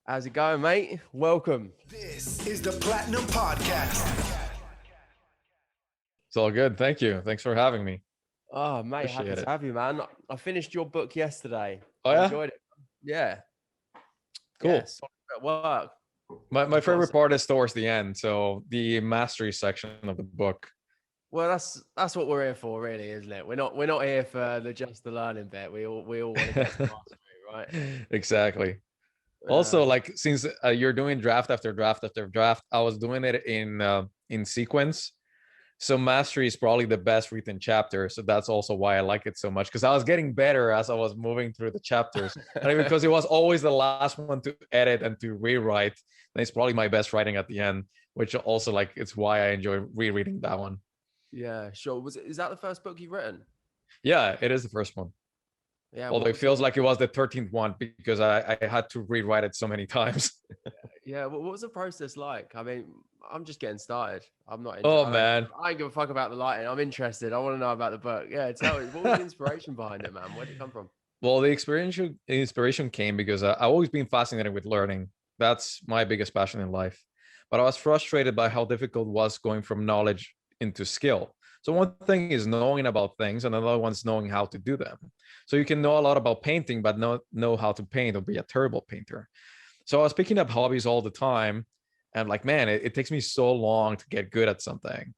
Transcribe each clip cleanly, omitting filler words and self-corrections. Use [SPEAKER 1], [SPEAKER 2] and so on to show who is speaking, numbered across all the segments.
[SPEAKER 1] How's it going, mate? Welcome.
[SPEAKER 2] This is the Platinum Podcast.
[SPEAKER 3] It's all good. Thank you. Thanks for having me.
[SPEAKER 1] Oh, mate, happy
[SPEAKER 3] Appreciate
[SPEAKER 1] to
[SPEAKER 3] it.
[SPEAKER 1] have you, man. I finished your book yesterday.
[SPEAKER 3] Oh
[SPEAKER 1] I
[SPEAKER 3] yeah?
[SPEAKER 1] enjoyed it. Yeah,
[SPEAKER 3] Cool.
[SPEAKER 1] solid at work.
[SPEAKER 3] My
[SPEAKER 1] Just got
[SPEAKER 3] favorite
[SPEAKER 1] to,
[SPEAKER 3] part is towards the end. So the mastery section of the book.
[SPEAKER 1] well, that's what we're here for, really, isn't it? We're not here for just the learning bit. We all want to get to mastery, right?
[SPEAKER 3] Exactly.
[SPEAKER 1] Uh,
[SPEAKER 3] Also, like since you're doing draft after draft after draft, I was doing it in sequence. So mastery is probably the best written chapter. So that's also why I like it so much because I was getting better as I was moving through the chapters. And because it was always the last one to edit and to rewrite, and it's probably my best writing at the end, which also like it's why I enjoy rereading that one.
[SPEAKER 1] yeah, sure. Is that the first book you've written?
[SPEAKER 3] Yeah, it is the first one.
[SPEAKER 1] Yeah.
[SPEAKER 3] Although
[SPEAKER 1] What
[SPEAKER 3] it
[SPEAKER 1] was the
[SPEAKER 3] feels like it was the 13th one because I had to rewrite it so many times.
[SPEAKER 1] Yeah, what was the process like? I mean, I'm just getting started. I'm not.
[SPEAKER 3] Oh man.
[SPEAKER 1] I don't give a fuck about the lighting. I'm interested. I want to know about the book. Yeah, tell me. What was the inspiration behind it, man? Where did it come from?
[SPEAKER 3] Well, the inspiration came because I've always been fascinated with learning. That's my biggest passion in life. But I was frustrated by how difficult it was going from knowledge into skill. So one thing is knowing about things, and another one's knowing how to do them. So you can know a lot about painting, but not know how to paint or be a terrible painter. So I was picking up hobbies all the time, and like, man, it takes me so long to get good at something.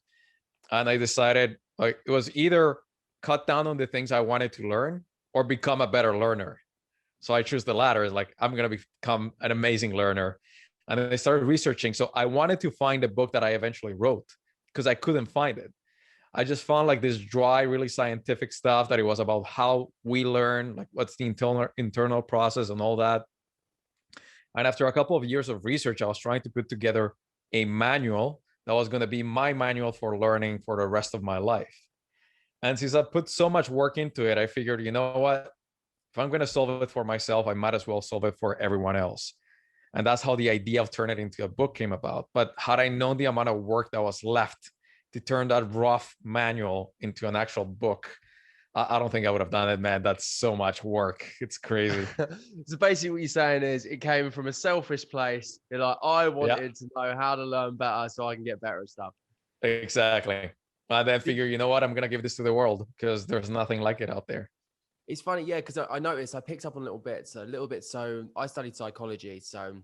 [SPEAKER 3] And I decided like it was either cut down on the things I wanted to learn or become a better learner. So I choose the latter. Is like I'm gonna become an amazing learner. And then I started researching. So I wanted to find a book that I eventually wrote because I couldn't find it. I just found like this dry, really scientific stuff that it was about how we learn, like what's the internal process and all that. And after a couple of years of research, I was trying to put together a manual that was going to be my manual for learning for the rest of my life. And since I put so much work into it, I figured, you know what? If I'm going to solve it for myself, I might as well solve it for everyone else. And that's how the idea of turning it into a book came about. But had I known the amount of work that was left to turn that rough manual into an actual book, I don't think I would have done it, man. That's so much work. It's crazy.
[SPEAKER 1] So basically, what you're saying is it came from a selfish place. You're like, I
[SPEAKER 3] Yeah,
[SPEAKER 1] wanted to know how to learn better so I can get better at stuff.
[SPEAKER 3] exactly. And then figure, you know what? I'm going to give this to the world because there's nothing like it out there.
[SPEAKER 1] It's funny, yeah, because I noticed I picked up on little bits, a little bit. So I studied psychology. So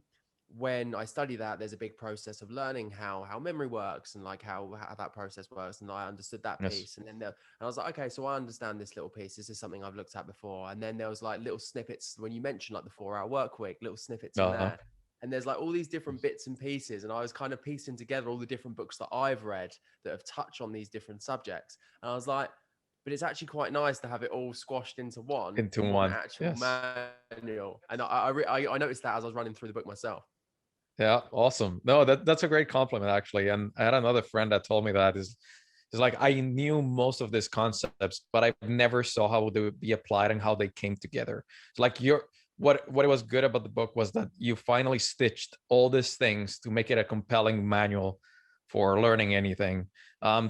[SPEAKER 1] when I study that, there's a big process of learning how memory works and like how that process works. And I understood that
[SPEAKER 3] Yes.
[SPEAKER 1] piece. And I was like, okay, so I understand this little piece. This is something I've looked at before. And then there was like little snippets when you mentioned like the 4 hour work week, little snippets in
[SPEAKER 3] Uh-huh.
[SPEAKER 1] there. And there's like all these different bits and pieces. And I was kind of piecing together all the different books that I've read that have touched on these different subjects. And I was like, but it's actually quite nice to have it all squashed into one
[SPEAKER 3] Into
[SPEAKER 1] in one
[SPEAKER 3] one.
[SPEAKER 1] actual
[SPEAKER 3] Yes.
[SPEAKER 1] manual. And I noticed that as I was running through the book myself.
[SPEAKER 3] Yeah. Awesome. No, that's a great compliment actually. And I had another friend that told me that is like I knew most of these concepts, but I never saw how they would be applied and how they came together. It's like you're what it was good about the book was that you finally stitched all these things to make it a compelling manual for learning anything.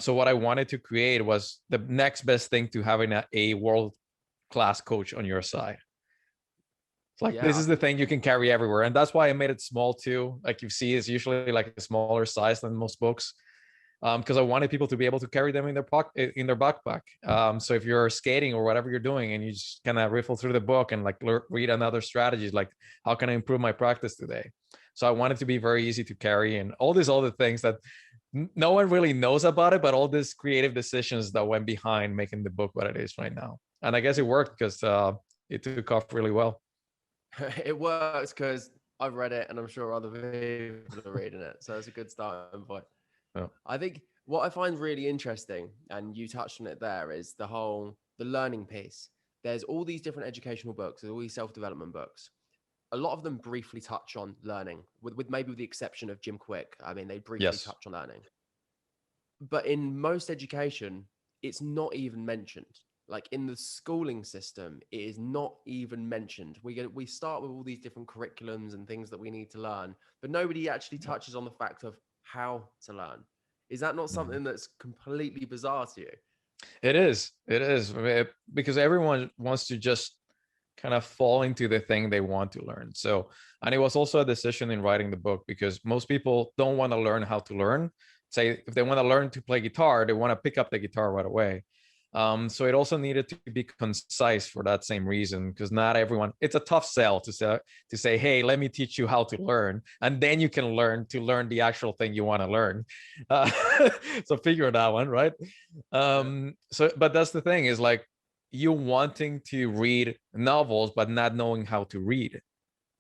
[SPEAKER 3] So what I wanted to create was the next best thing to having a world class coach on your side. It's like
[SPEAKER 1] Yeah,
[SPEAKER 3] this
[SPEAKER 1] I
[SPEAKER 3] is the
[SPEAKER 1] think
[SPEAKER 3] thing you can carry everywhere, and that's why I made it small too. Like you see, it's usually like a smaller size than most books, because I wanted people to be able to carry them in their pocket, in their backpack. So if you're skating or whatever you're doing, and you just kind of riffle through the book and like read another strategies, like how can I improve my practice today? So I want it to be very easy to carry, and all these other things that no one really knows about it, but all these creative decisions that went behind making the book what it is right now. And I guess it worked because it took off really well.
[SPEAKER 1] it works because I've read it and I'm sure other people are reading it. So it's a good starting point.
[SPEAKER 3] Yeah.
[SPEAKER 1] I think what I find really interesting, and you touched on it there, is the learning piece. There's all these different educational books, there's all these self-development books. A lot of them briefly touch on learning, with maybe with the exception of Jim Quick. I mean, they briefly
[SPEAKER 3] Yes.
[SPEAKER 1] touch on learning. But in most education, it's not even mentioned. Like in the schooling system, it is not even mentioned. We start with all these different curriculums and things that we need to learn, but nobody actually touches on the fact of how to learn. Is that not
[SPEAKER 3] Mhm.
[SPEAKER 1] something that's completely bizarre to you?
[SPEAKER 3] It is. It is because everyone wants to just kind of fall into the thing they want to learn. So, and it was also a decision in writing the book, because most people don't want to learn how to learn. Say, if they want to learn to play guitar, they want to pick up the guitar right away. So it also needed to be concise for that same reason, because not everyone, it's a tough sell to say, hey, let me teach you how to learn, and then you can learn to learn the actual thing you want to learn. Uh, so figure that one, right? So, but that's the thing, is like, you wanting to read novels but not knowing how to read.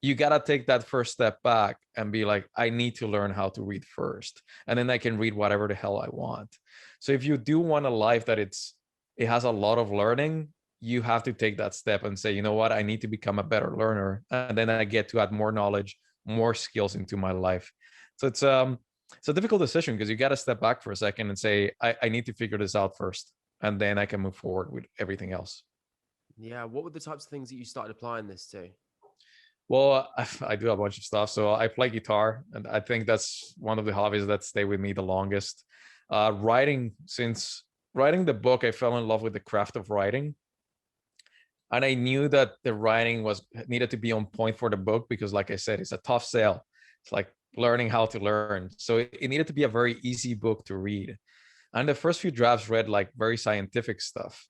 [SPEAKER 3] You got to take that first step back and be like, I need to learn how to read first, and then I can read whatever the hell I want. So if you do want a life that it has a lot of learning, you have to take that step and say, you know what, I need to become a better learner, and then I get to add more knowledge, more skills into my life. So it's a difficult decision, because you got to step back for a second and say, I need to figure this out first, and then I can move forward with everything else.
[SPEAKER 1] Yeah. What were the types of things that you started applying this to?
[SPEAKER 3] Well, I do a bunch of stuff. So I play guitar, and I think that's one of the hobbies that stay with me the longest. Writing, since writing the book, I fell in love with the craft of writing. And I knew that the writing was needed to be on point for the book, because like I said, it's a tough sell. It's like learning how to learn. So it needed to be a very easy book to read. And the first few drafts read like very scientific stuff.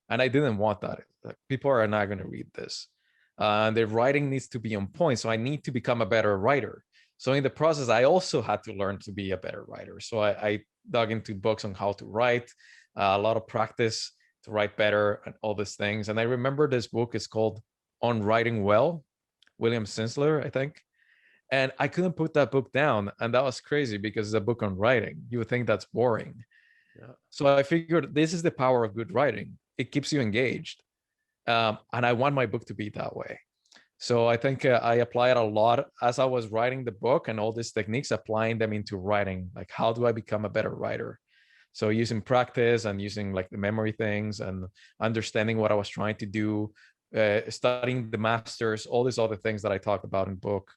[SPEAKER 3] And I didn't want that. Like, people are not going to read this. The writing needs to be on point. So I need to become a better writer. So in the process, I also had to learn to be a better writer. So I dug into books on how to write, a lot of practice to write better, and all these things. And I remember this book is called On Writing Well, William Sinsler, I think. And I couldn't put that book down. And that was crazy, because it's a book on writing. You would think that's boring.
[SPEAKER 1] Yeah.
[SPEAKER 3] So I figured this is the power of good writing. It keeps you engaged. And I want my book to be that way. So I think I applied a lot as I was writing the book, and all these techniques, applying them into writing. Like, how do I become a better writer? So using practice and using like the memory things and understanding what I was trying to do, studying the masters, all these other things that I talk about in book.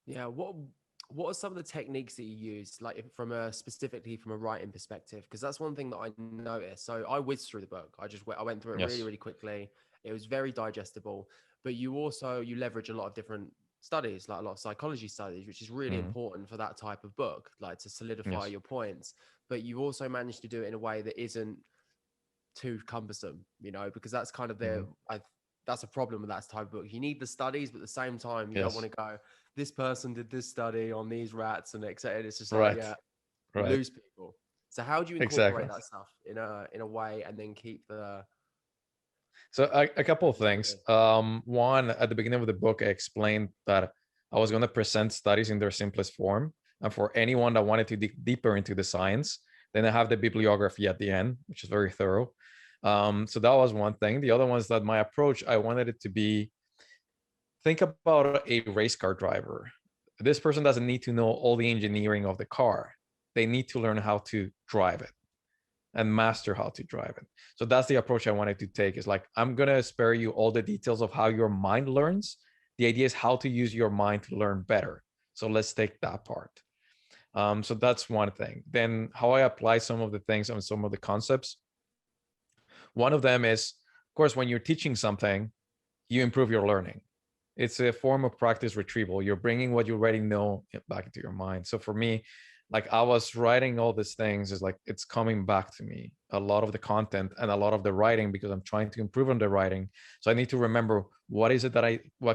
[SPEAKER 1] Yeah. What are some of the techniques that you use, like specifically from a writing perspective? Because that's one thing that I noticed. So I whizzed through the book. I went through it really,
[SPEAKER 3] Yes.
[SPEAKER 1] really quickly. It was very digestible. But you leverage a lot of different studies, like a lot of psychology studies, which is really
[SPEAKER 3] Mhm.
[SPEAKER 1] important for that type of book, like to solidify
[SPEAKER 3] Yes.
[SPEAKER 1] your points. But you also managed to do it in a way that isn't too cumbersome, because that's kind of
[SPEAKER 3] Mhm.
[SPEAKER 1] that's a problem with that type of book. You need the studies, but at the same time, you don't want
[SPEAKER 3] Yes.
[SPEAKER 1] to go, this person did this study on these rats and etc. It's just like,
[SPEAKER 3] Right.
[SPEAKER 1] yeah, you
[SPEAKER 3] Right.
[SPEAKER 1] lose people. So how do you incorporate
[SPEAKER 3] Exactly.
[SPEAKER 1] that stuff in a way and then keep the
[SPEAKER 3] So a couple of things.
[SPEAKER 1] integrity?
[SPEAKER 3] One, at the beginning of the book, I explained that I was going to present studies in their simplest form. And for anyone that wanted to dig deeper into the science, then I have the bibliography at the end, which is very thorough. So that was one thing. The other one is that my approach, I wanted it to be, think about a race car driver. This person doesn't need to know all the engineering of the car. They need to learn how to drive it and master how to drive it. So that's the approach I wanted to take, is like, I'm going to spare you all the details of how your mind learns. The idea is how to use your mind to learn better. So let's take that part. So that's one thing. Then how I apply some of the things and some of the concepts. One of them is, of course, when you're teaching something, you improve your learning. It's a form of practice retrieval. You're bringing what you already know back into your mind. So for me, like, I was writing all these things, is like, it's coming back to me, a lot of the content and a lot of the writing, because I'm trying to improve on the writing. So I need to remember, what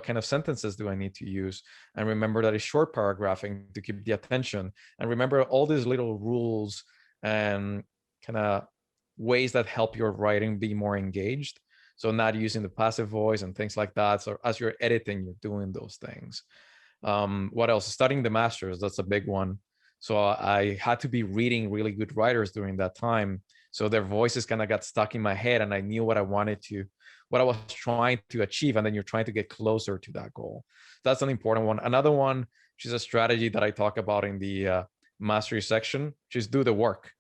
[SPEAKER 3] kind of sentences do I need to use, and remember that it's short paragraphing to keep the attention, and remember all these little rules and kind of ways that help your writing be more engaged. So not using the passive voice and things like that. So as you're editing, you're doing those things. What else? Studying the masters, that's a big one. So I had to be reading really good writers during that time. So their voices kind of got stuck in my head, and I knew what I was trying to achieve. And then you're trying to get closer to that goal. That's an important one. Another one, which is a strategy that I talk about in the mastery section, which is do the work.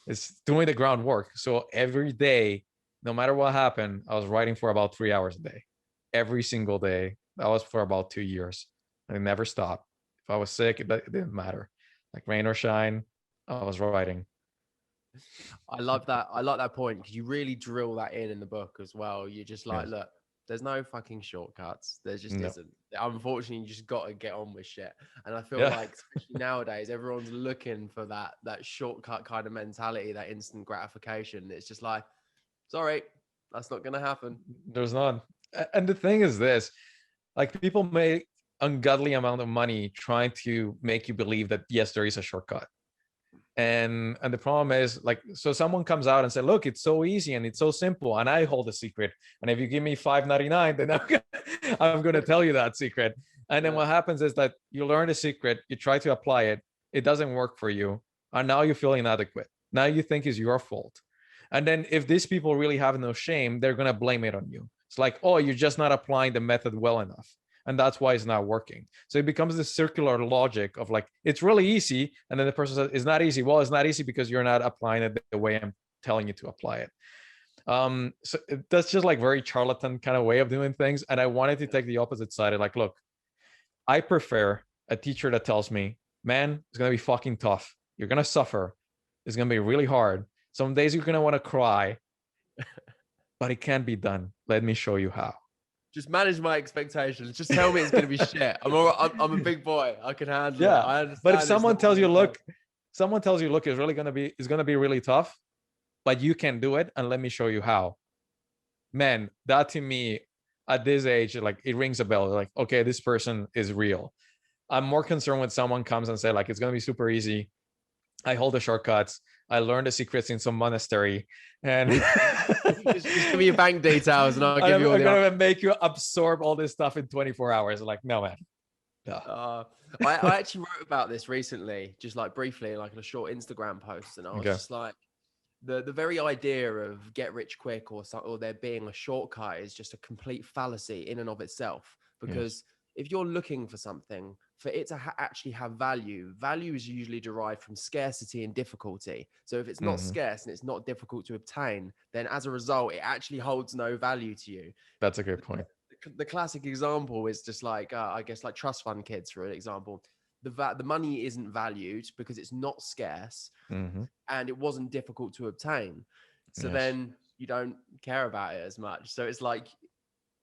[SPEAKER 3] It's doing the groundwork. So every day, no matter what happened, I was writing for about 3 hours a day, every single day. That was for about 2 years. And it never stopped. If I was sick, it didn't matter. Like rain or shine, I was writing.
[SPEAKER 1] I love that. I like that point because you really drill that in the book as well. You're just like,
[SPEAKER 3] Yes.
[SPEAKER 1] look, there's no fucking shortcuts. There just
[SPEAKER 3] No.
[SPEAKER 1] isn't. Unfortunately, you just got to get on with shit. And I feel
[SPEAKER 3] Yeah.
[SPEAKER 1] like, especially nowadays, everyone's looking for that shortcut kind of mentality, that instant gratification. It's just like, sorry, that's not gonna happen.
[SPEAKER 3] There's none. And the thing is this, like people make ungodly amount of money trying to make you believe that yes, there is a shortcut. And the problem is like, so someone comes out and say, look, it's so easy and it's so simple, and I hold a secret. And if you give me $5.99, then I'm gonna tell you that secret. And then
[SPEAKER 1] Yeah.
[SPEAKER 3] what happens is that you learn the secret, you try to apply it, it doesn't work for you, and now you feel inadequate. Now you think it's your fault. And then if these people really have no shame, they're gonna blame it on you. It's like, oh, you're just not applying the method well enough, and that's why it's not working. So it becomes this circular logic of like, it's really easy, and then the person says it's not easy. Well, it's not easy because you're not applying it the way I'm telling you to apply it. So that's just like very charlatan kind of way of doing things. And I wanted to take the opposite side and like, look, I prefer a teacher that tells me, man, it's gonna be fucking tough. You're gonna suffer. It's gonna be really hard. Some days you're gonna want to cry, but it can be done. Let me show you how.
[SPEAKER 1] Just manage my expectations. Just tell me it's gonna be shit. I'm all right. I'm a big boy. I can handle it.
[SPEAKER 3] Yeah.
[SPEAKER 1] I
[SPEAKER 3] But if
[SPEAKER 1] understand.
[SPEAKER 3] someone tells you, look, it's really gonna be really tough, but you can do it, and let me show you how. Man, that to me at this age, like it rings a bell. Like, okay, this person is real. I'm more concerned when someone comes and say, like, it's gonna be super easy. I hold the shortcuts. I learned the secrets in some monastery, and
[SPEAKER 1] just give me your bank details, and I'll give you all
[SPEAKER 3] I'm
[SPEAKER 1] the.
[SPEAKER 3] gonna make you absorb all this stuff in 24 hours. Like, no, man. No.
[SPEAKER 1] I actually wrote about this recently, just like briefly, like in a short Instagram post, and I was
[SPEAKER 3] Okay.
[SPEAKER 1] just like, the very idea of get rich quick or there being a shortcut is just a complete fallacy in and of itself.
[SPEAKER 3] Yes.
[SPEAKER 1] Because if you're looking for something, for it to actually have value, value is usually derived from scarcity and difficulty. So if it's not
[SPEAKER 3] Mhm.
[SPEAKER 1] scarce and it's not difficult to obtain, then as a result, it actually holds no value to you.
[SPEAKER 3] That's a good point.
[SPEAKER 1] The classic example is just like I guess like trust fund kids, for an example. The money isn't valued because it's not scarce
[SPEAKER 3] Mhm.
[SPEAKER 1] and it wasn't difficult to obtain. So
[SPEAKER 3] Yes.
[SPEAKER 1] then you don't care about it as much. So it's like,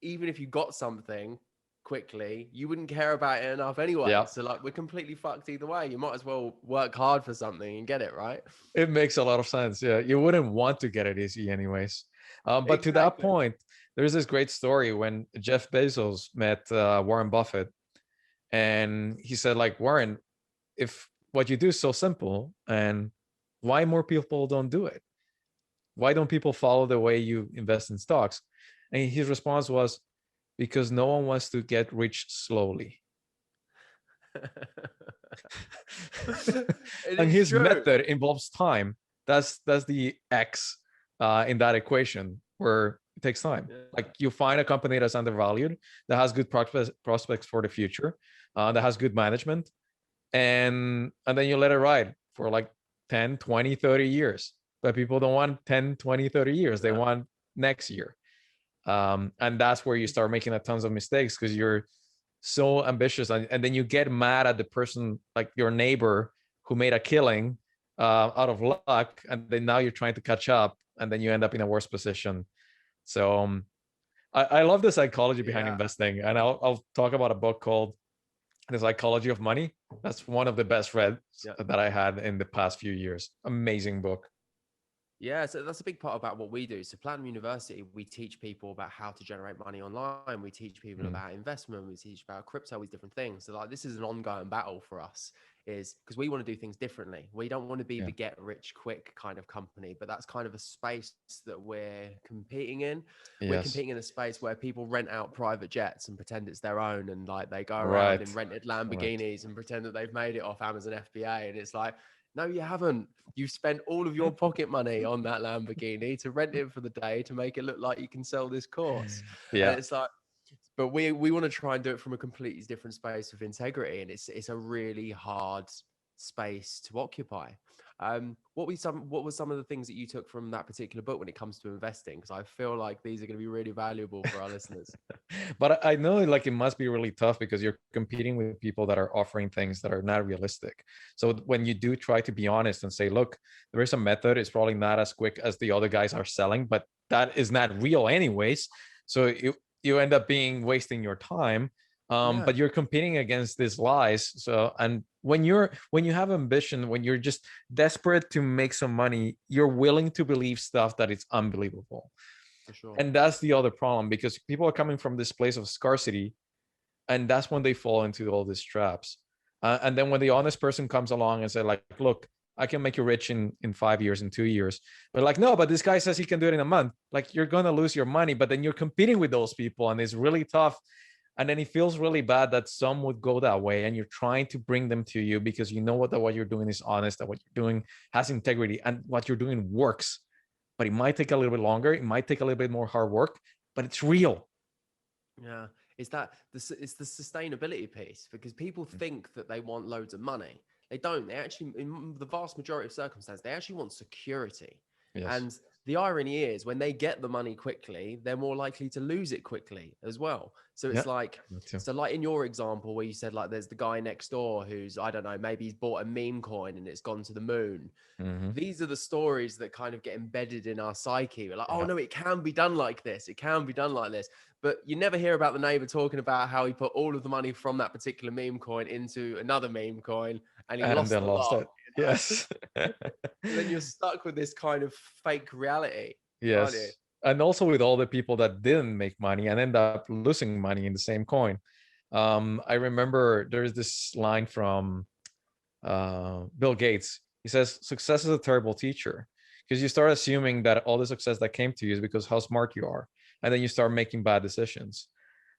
[SPEAKER 1] even if you got something quickly, you wouldn't care about it enough anyway.
[SPEAKER 3] Yeah.
[SPEAKER 1] So like, we're completely fucked either way. You might as well work hard for something and get it, right?
[SPEAKER 3] It makes a lot of sense. Yeah, you wouldn't want to get it easy anyways. But to that
[SPEAKER 1] Exactly.
[SPEAKER 3] point, there's this great story when Jeff Bezos met Warren Buffett, and he said, like, Warren, if what you do is so simple, and why more people don't do it? Why don't people follow the way you invest in stocks? And his response was, because no one wants to get rich slowly.
[SPEAKER 1] It
[SPEAKER 3] And
[SPEAKER 1] is
[SPEAKER 3] his
[SPEAKER 1] true.
[SPEAKER 3] method involves time. That's the X in that equation, where it takes time.
[SPEAKER 1] Yeah.
[SPEAKER 3] Like, you find a company that's undervalued, that has good prospects for the future, that has good management, and then you let it ride for like 10, 20, 30 years. But people don't want 10, 20, 30 years. They
[SPEAKER 1] Yeah.
[SPEAKER 3] want next year. And that's where you start making a tons of mistakes, because you're so ambitious, and then you get mad at the person, like your neighbor, who made a killing out of luck, and then now you're trying to catch up, and then you end up in a worse position. So I love the psychology behind
[SPEAKER 1] Yeah.
[SPEAKER 3] investing, and I'll talk about a book called The Psychology of Money. That's one of the best reads
[SPEAKER 1] Yeah.
[SPEAKER 3] that I had in the past few years. Amazing book.
[SPEAKER 1] Yeah, so that's a big part about what we do. So Platinum University, we teach people about how to generate money online. We teach people
[SPEAKER 3] Mm.
[SPEAKER 1] about investment. We teach about crypto, these different things. So like, this is an ongoing battle for us, is because we want to do things differently. We don't want to be
[SPEAKER 3] Yeah.
[SPEAKER 1] the get rich quick kind of company, but that's kind of a space that we're competing in. We're
[SPEAKER 3] Yes.
[SPEAKER 1] competing in a space where people rent out private jets and pretend it's their own, and like they go around
[SPEAKER 3] Right.
[SPEAKER 1] in rented
[SPEAKER 3] Right.
[SPEAKER 1] Lamborghinis and pretend that they've made it off Amazon FBA, and it's like, no, you haven't. You've spent all of your pocket money on that Lamborghini to rent it for the day to make it look like you can sell this course. And
[SPEAKER 3] Yeah.
[SPEAKER 1] it's like, but we want to try and do it from a completely different space of integrity, and it's a really hard space to occupy. What were some of the things that you took from that particular book when it comes to investing? Because I feel like these are going to be really valuable for our listeners.
[SPEAKER 3] But I know like it must be really tough because you're competing with people that are offering things that are not realistic. So when you do try to be honest and say, look, there is a method, it's probably not as quick as the other guys are selling, but that is not real anyways. So you end up being wasting your time.
[SPEAKER 1] Yeah,
[SPEAKER 3] But you're competing against these lies. So, and when you have ambition, when you're just desperate to make some money, you're willing to believe stuff that it's unbelievable.
[SPEAKER 1] for sure.
[SPEAKER 3] And that's the other problem, because people are coming from this place of scarcity, and that's when they fall into all these traps. And then when the honest person comes along and say like, look, I can make you rich in 5 years, in 2 years, but like, no, but this guy says he can do it in a month. Like, you're going to lose your money, but then you're competing with those people and it's really tough. And then it feels really bad that some would go that way, and you're trying to bring them to you because you know what you're doing is honest, that what you're doing has integrity, and what you're doing works. But it might take a little bit longer, it might take a little bit more hard work, but it's real.
[SPEAKER 1] Yeah, it's the sustainability piece, because people think that they want loads of money. They don't. They actually, in the vast majority of circumstances, they actually want security.
[SPEAKER 3] Yes.
[SPEAKER 1] And the irony is, when they get the money quickly, they're more likely to lose it quickly as well. So
[SPEAKER 3] Yeah.
[SPEAKER 1] it's like, so like in your example where you said like there's the guy next door who's, I don't know, maybe he's bought a meme coin and it's gone to the moon.
[SPEAKER 3] Mm-hmm.
[SPEAKER 1] These are the stories that kind of get embedded in our psyche. We're like, oh
[SPEAKER 3] Yeah.
[SPEAKER 1] no, it can be done like this. It can be done like this. But you never hear about the neighbor talking about how he put all of the money from that particular meme coin into another meme coin and he
[SPEAKER 3] And
[SPEAKER 1] lost
[SPEAKER 3] then
[SPEAKER 1] a
[SPEAKER 3] lost
[SPEAKER 1] lot.
[SPEAKER 3] it. Yes.
[SPEAKER 1] And then you're stuck with this kind of fake reality, aren't you?
[SPEAKER 3] Yes. And also with all the people that didn't make money and end up losing money in the same coin. I remember there's this line from Bill Gates. He says, success is a terrible teacher, because you start assuming that all the success that came to you is because how smart you are. And then you start making bad decisions.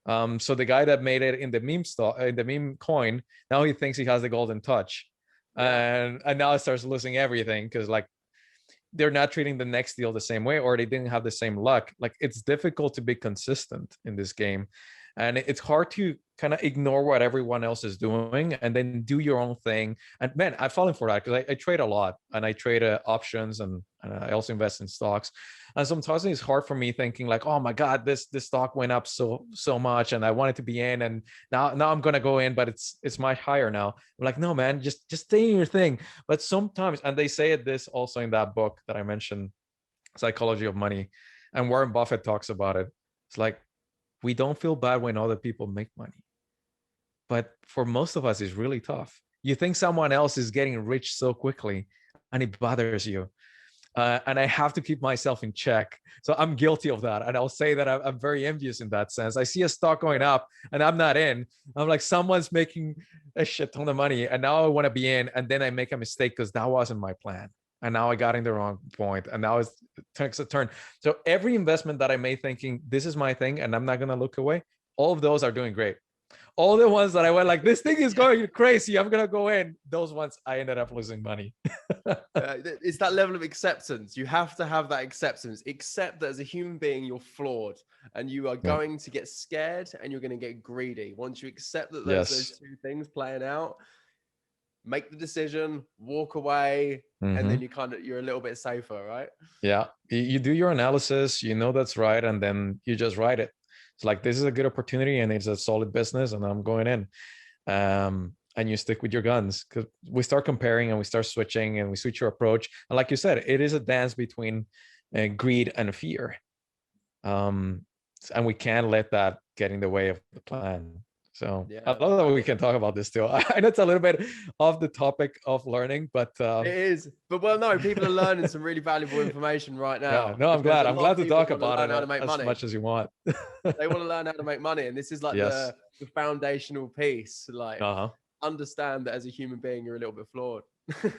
[SPEAKER 3] So the guy that made it in the in the meme coin, now he thinks he has the golden touch.
[SPEAKER 1] Yeah.
[SPEAKER 3] And now it starts losing everything because like they're not treating the next deal the same way, or they didn't have the same luck. Like, it's difficult to be consistent in this game, and it's hard to kind of ignore what everyone else is doing and then do your own thing. And man, I've fallen for that because I trade a lot, and I trade options, and I also invest in stocks. And sometimes it's hard for me thinking like, oh my god, this stock went up so much and I wanted to be in, and now I'm gonna go in, but it's much higher now. I'm like, no man, just stay in your thing. But sometimes, and they say this also in that book that I mentioned, Psychology of Money, and Warren Buffett talks about it. It's like, we don't feel bad when other people make money, but for most of us it's really tough. You think someone else is getting rich so quickly and it bothers you. And I have to keep myself in check. So I'm guilty of that. And I'll say that I'm very envious in that sense. I see a stock going up and I'm not in. I'm like, someone's making a shit ton of money and now I want to be in. And then I make a mistake because that wasn't my plan. And now I got in the wrong point. And now it takes a turn. So every investment that I made thinking this is my thing and I'm not going to look away, all of those are doing great. All the ones that I went like, this thing is going crazy, I'm gonna go in, those ones I ended up losing money.
[SPEAKER 1] It's that level of acceptance. You have to have that acceptance. Accept that as a human being, you're flawed and you are
[SPEAKER 3] Yeah.
[SPEAKER 1] going to get scared and you're going to get greedy. Once you accept that there's
[SPEAKER 3] Yes.
[SPEAKER 1] those two things playing out, make the decision, walk away, and then you're a little bit safer, right?
[SPEAKER 3] Yeah, you do your analysis, you know that's right, and then you just write it. It's like, this is a good opportunity and it's a solid business and I'm going in. And you stick with your guns, because we start comparing and we start switching and we switch your approach. And like you said, it is a dance between greed and fear. And we can't let that get in the way of the plan. So
[SPEAKER 1] Yeah,
[SPEAKER 3] I love that we can talk about this too. I know it's a little bit off the topic of learning, but
[SPEAKER 1] it is. But well, no, people are learning some really valuable information right now.
[SPEAKER 3] yeah, no, I'm
[SPEAKER 1] Because
[SPEAKER 3] glad.
[SPEAKER 1] a
[SPEAKER 3] I'm
[SPEAKER 1] lot
[SPEAKER 3] glad
[SPEAKER 1] of
[SPEAKER 3] to
[SPEAKER 1] people
[SPEAKER 3] talk
[SPEAKER 1] want to
[SPEAKER 3] about
[SPEAKER 1] learn how to
[SPEAKER 3] it
[SPEAKER 1] make
[SPEAKER 3] as
[SPEAKER 1] money.
[SPEAKER 3] much as you want.
[SPEAKER 1] They want to learn how to make money, and this is like
[SPEAKER 3] Yes.
[SPEAKER 1] the foundational piece. Like,
[SPEAKER 3] Uh-huh.
[SPEAKER 1] understand that as a human being, you're a little bit flawed.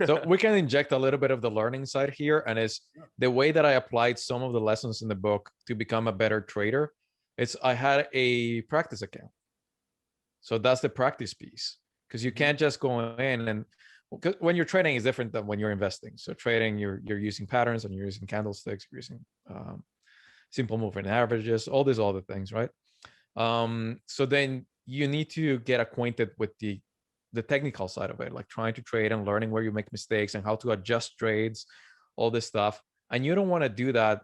[SPEAKER 3] So we can inject a little bit of the learning side here, and it's the way that I applied some of the lessons in the book to become a better trader. It's I had a practice account. So that's the practice piece, because you can't just go in and when you're trading is different than when you're investing. So trading, you're using patterns and you're using candlesticks, you're using simple moving averages, all these other things, right? So then you need to get acquainted with the the technical side of it, like trying to trade and learning where you make mistakes and how to adjust trades, all this stuff. And you don't want to do that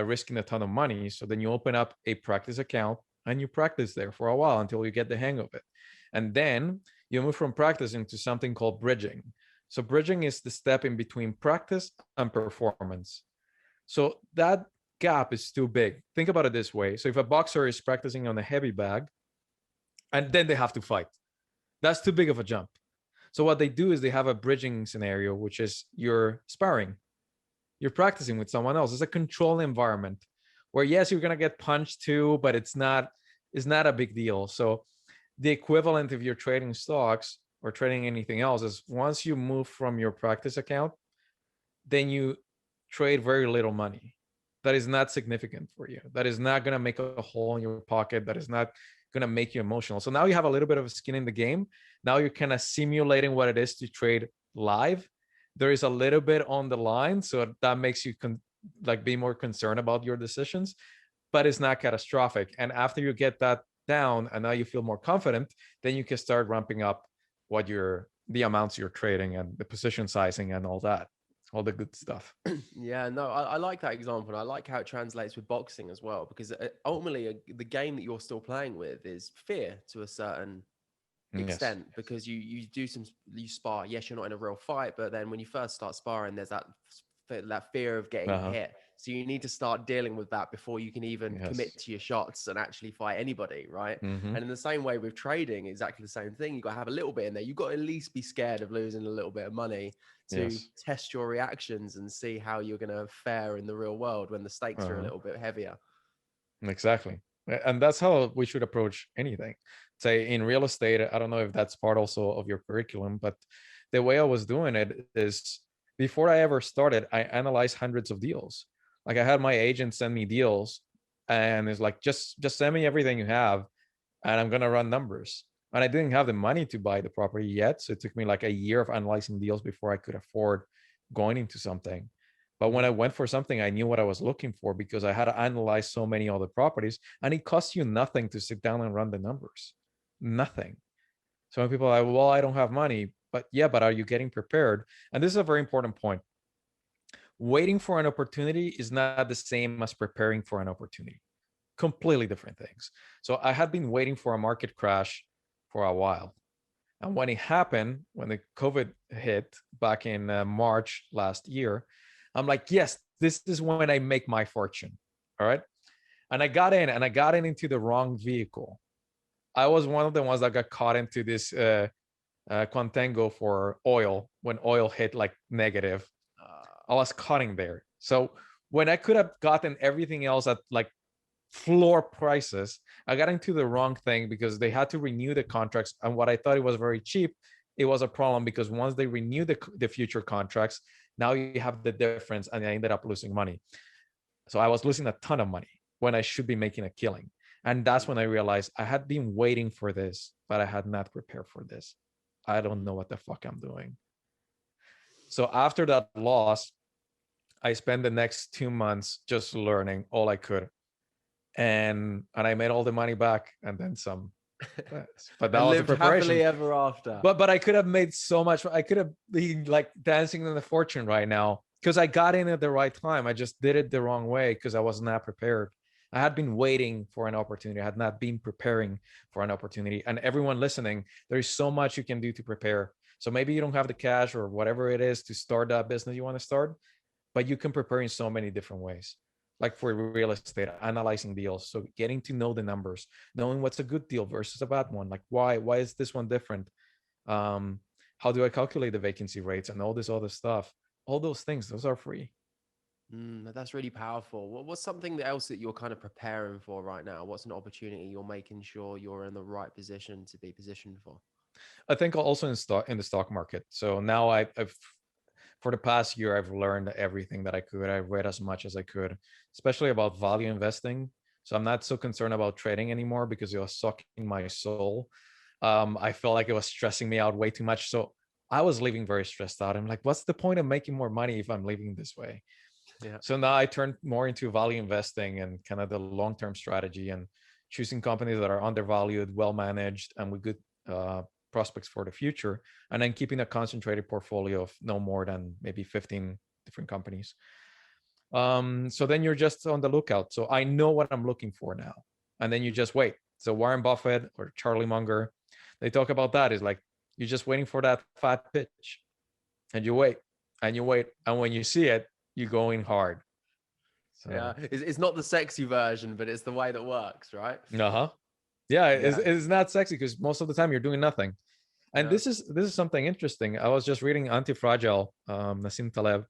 [SPEAKER 3] risking a ton of money. So then you open up a practice account and you practice there for a while until you get the hang of it. And then you move from practice into something called bridging. So bridging is the step in between practice and performance. So that gap is too big. Think about it this way. So if a boxer is practicing on a heavy bag and then they have to fight, that's too big of a jump. So what they do is they have a bridging scenario, which is you're sparring. You're practicing with someone else. It's a controlled environment where, yes, you're going to get punched too, but it's not a big deal. So the equivalent if you're trading stocks or trading anything else is once you move from your practice account, then you trade very little money. That is not significant for you. That is not going to make a hole in your pocket. That is not going to make you emotional. So now you have a little bit of a skin in the game. Now you're kind of simulating what it is to trade live. There is a little bit on the line, so that makes you be more concerned about your decisions, but it's not catastrophic. And after you get that down and now you feel more confident, then you can start ramping up the amounts you're trading and the position sizing and all that, all the good stuff.
[SPEAKER 1] Yeah, no, I like that example. And I like how it translates with boxing as well, because ultimately the game that you're still playing with is fear to a certain extent,
[SPEAKER 3] Yes.
[SPEAKER 1] because you spar. Yes, you're not in a real fight, but then when you first start sparring, there's that fear of getting
[SPEAKER 3] Uh-huh.
[SPEAKER 1] hit. So you need to start dealing with that before you can even commit
[SPEAKER 3] Yes.
[SPEAKER 1] to your shots and actually fight anybody, right?
[SPEAKER 3] Mm-hmm.
[SPEAKER 1] And in the same way with trading, exactly the same thing. You got to have a little bit in there. You got to at least be scared of losing a little bit of money to
[SPEAKER 3] Yes.
[SPEAKER 1] test your reactions and see how you're going to fare in the real world when the stakes are a
[SPEAKER 3] Uh-huh.
[SPEAKER 1] little bit heavier.
[SPEAKER 3] Exactly. And that's how we should approach anything. Say in real estate, I don't know if that's part also of your curriculum, but the way I was doing it is before I ever started, I analyzed hundreds of deals. Like I had my agent send me deals and it's like, just send me everything you have and I'm gonna run numbers. And I didn't have the money to buy the property yet. So it took me like a year of analyzing deals before I could afford going into something. But when I went for something, I knew what I was looking for because I had to analyze so many other properties, and it costs you nothing to sit down and run the numbers. Nothing. So when people are like, well, I don't have money, but yeah, but are you getting prepared? And this is a very important point. Waiting for an opportunity is not the same as preparing for an opportunity. Completely different things. So I had been waiting for a market crash for a while. And when it happened, when the COVID hit back in March last year, I'm like, yes, this is when I make my fortune. All right. And I got in into the wrong vehicle. I was one of the ones that got caught into this contango for oil when oil hit like negative. I was cutting there. So when I could have gotten everything else at like floor prices, I got into the wrong thing because they had to renew the contracts. And what I thought it was very cheap, it was a problem because once they renew the future contracts, now you have the difference, and I ended up losing money. So I was losing a ton of money when I should be making a killing. And that's when I realized I had been waiting for this, but I had not prepared for this. I don't know what the fuck I'm doing. So after that loss, I spent the next 2 months just learning all I could, and I made all the money back and then some. But that
[SPEAKER 1] And
[SPEAKER 3] was the
[SPEAKER 1] lived happily
[SPEAKER 3] preparation.
[SPEAKER 1] ever after.
[SPEAKER 3] But I could have made so much. I could have been like dancing in the fortune right now because I got in at the right time. I just did it the wrong way because I was not prepared. I had been waiting for an opportunity. I had not been preparing for an opportunity. And everyone listening, there is so much you can do to prepare. So maybe you don't have the cash or whatever it is to start that business you want to start, but you can prepare in so many different ways. Like for real estate, analyzing deals. So getting to know the numbers, knowing what's a good deal versus a bad one. Like why is this one different? How do I calculate the vacancy rates and all this other stuff? All those things, those are free.
[SPEAKER 1] That's really powerful. What's something else that you're kind of preparing for right now? What's an opportunity you're making sure you're in the right position to be positioned for?
[SPEAKER 3] I think also in the stock market. So now I've for the past year, I've learned everything that I could. I read as much as I could, especially about value investing. So I'm not so concerned about trading anymore because it was sucking my soul. I felt like it was stressing me out way too much. So I was leaving very stressed out. I'm like, what's the point of making more money if I'm living this way?
[SPEAKER 1] Yeah.
[SPEAKER 3] So now I turned more into value investing and kind of the long-term strategy and choosing companies that are undervalued, well managed, and with good prospects for the future, and then keeping a concentrated portfolio of no more than maybe 15 different companies. So then you're just on the lookout. So I know what I'm looking for now. And then you just wait. So Warren Buffett or Charlie Munger, they talk about that. Is like, you're just waiting for that fat pitch, and you wait and you wait. And when you see it, you go in hard. So,
[SPEAKER 1] yeah, it's not the sexy version, but it's the way that works, right?
[SPEAKER 3] yeah, it's not sexy because most of the time you're doing nothing. And this is something interesting. I was just reading Anti-Fragile, Nassim Taleb,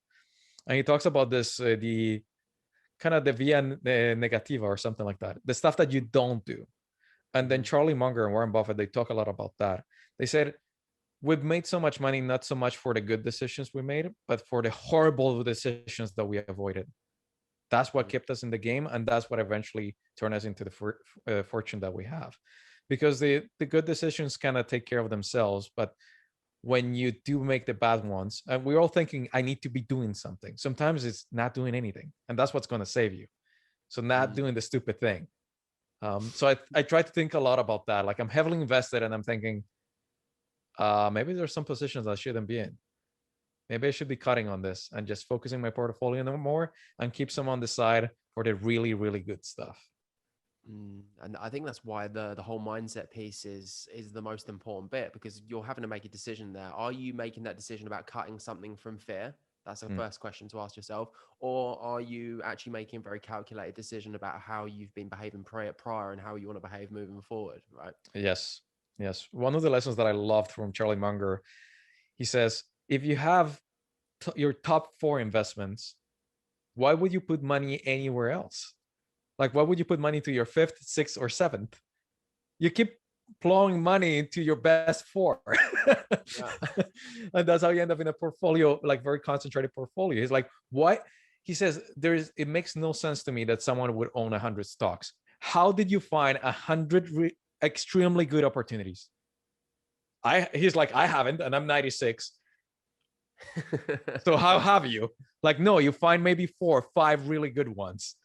[SPEAKER 3] and he talks about this, the kind of the via negativa or something like that, the stuff that you don't do. And then Charlie Munger and Warren Buffett, they talk a lot about that. They said, we've made so much money, not so much for the good decisions we made, but for the horrible decisions that we avoided. That's what kept us in the game, and that's what eventually turned us into the fortune that we have. Because the good decisions kind of take care of themselves, but when you do make the bad ones, and we're all thinking, I need to be doing something. Sometimes it's not doing anything, and that's what's going to save you. So not doing the stupid thing. So I try to think a lot about that. Like, I'm heavily invested, and I'm thinking, maybe there's some positions I shouldn't be in. Maybe I should be cutting on this and just focusing my portfolio no more, and keep some on the side for the really, really good stuff.
[SPEAKER 1] And I think that's why the whole mindset piece is the most important bit, because you're having to make a decision there. Are you making that decision about cutting something from fear? That's the first question to ask yourself. Or are you actually making a very calculated decision about how you've been behaving prior and how you want to behave moving forward, right?
[SPEAKER 3] Yes. One of the lessons that I loved from Charlie Munger, he says, if you have your top 4 investments, why would you put money anywhere else? Like, why would you put money to your 5th, 6th, or 7th? You keep plowing money into your best 4. And that's how you end up in a portfolio, like very concentrated portfolio. He's like, why? He says, it makes no sense to me that someone would own 100 stocks. How did you find 100 extremely good opportunities? He's like, I haven't, and I'm 96. So how have you? Like, no, you find maybe 4 or 5 really good ones,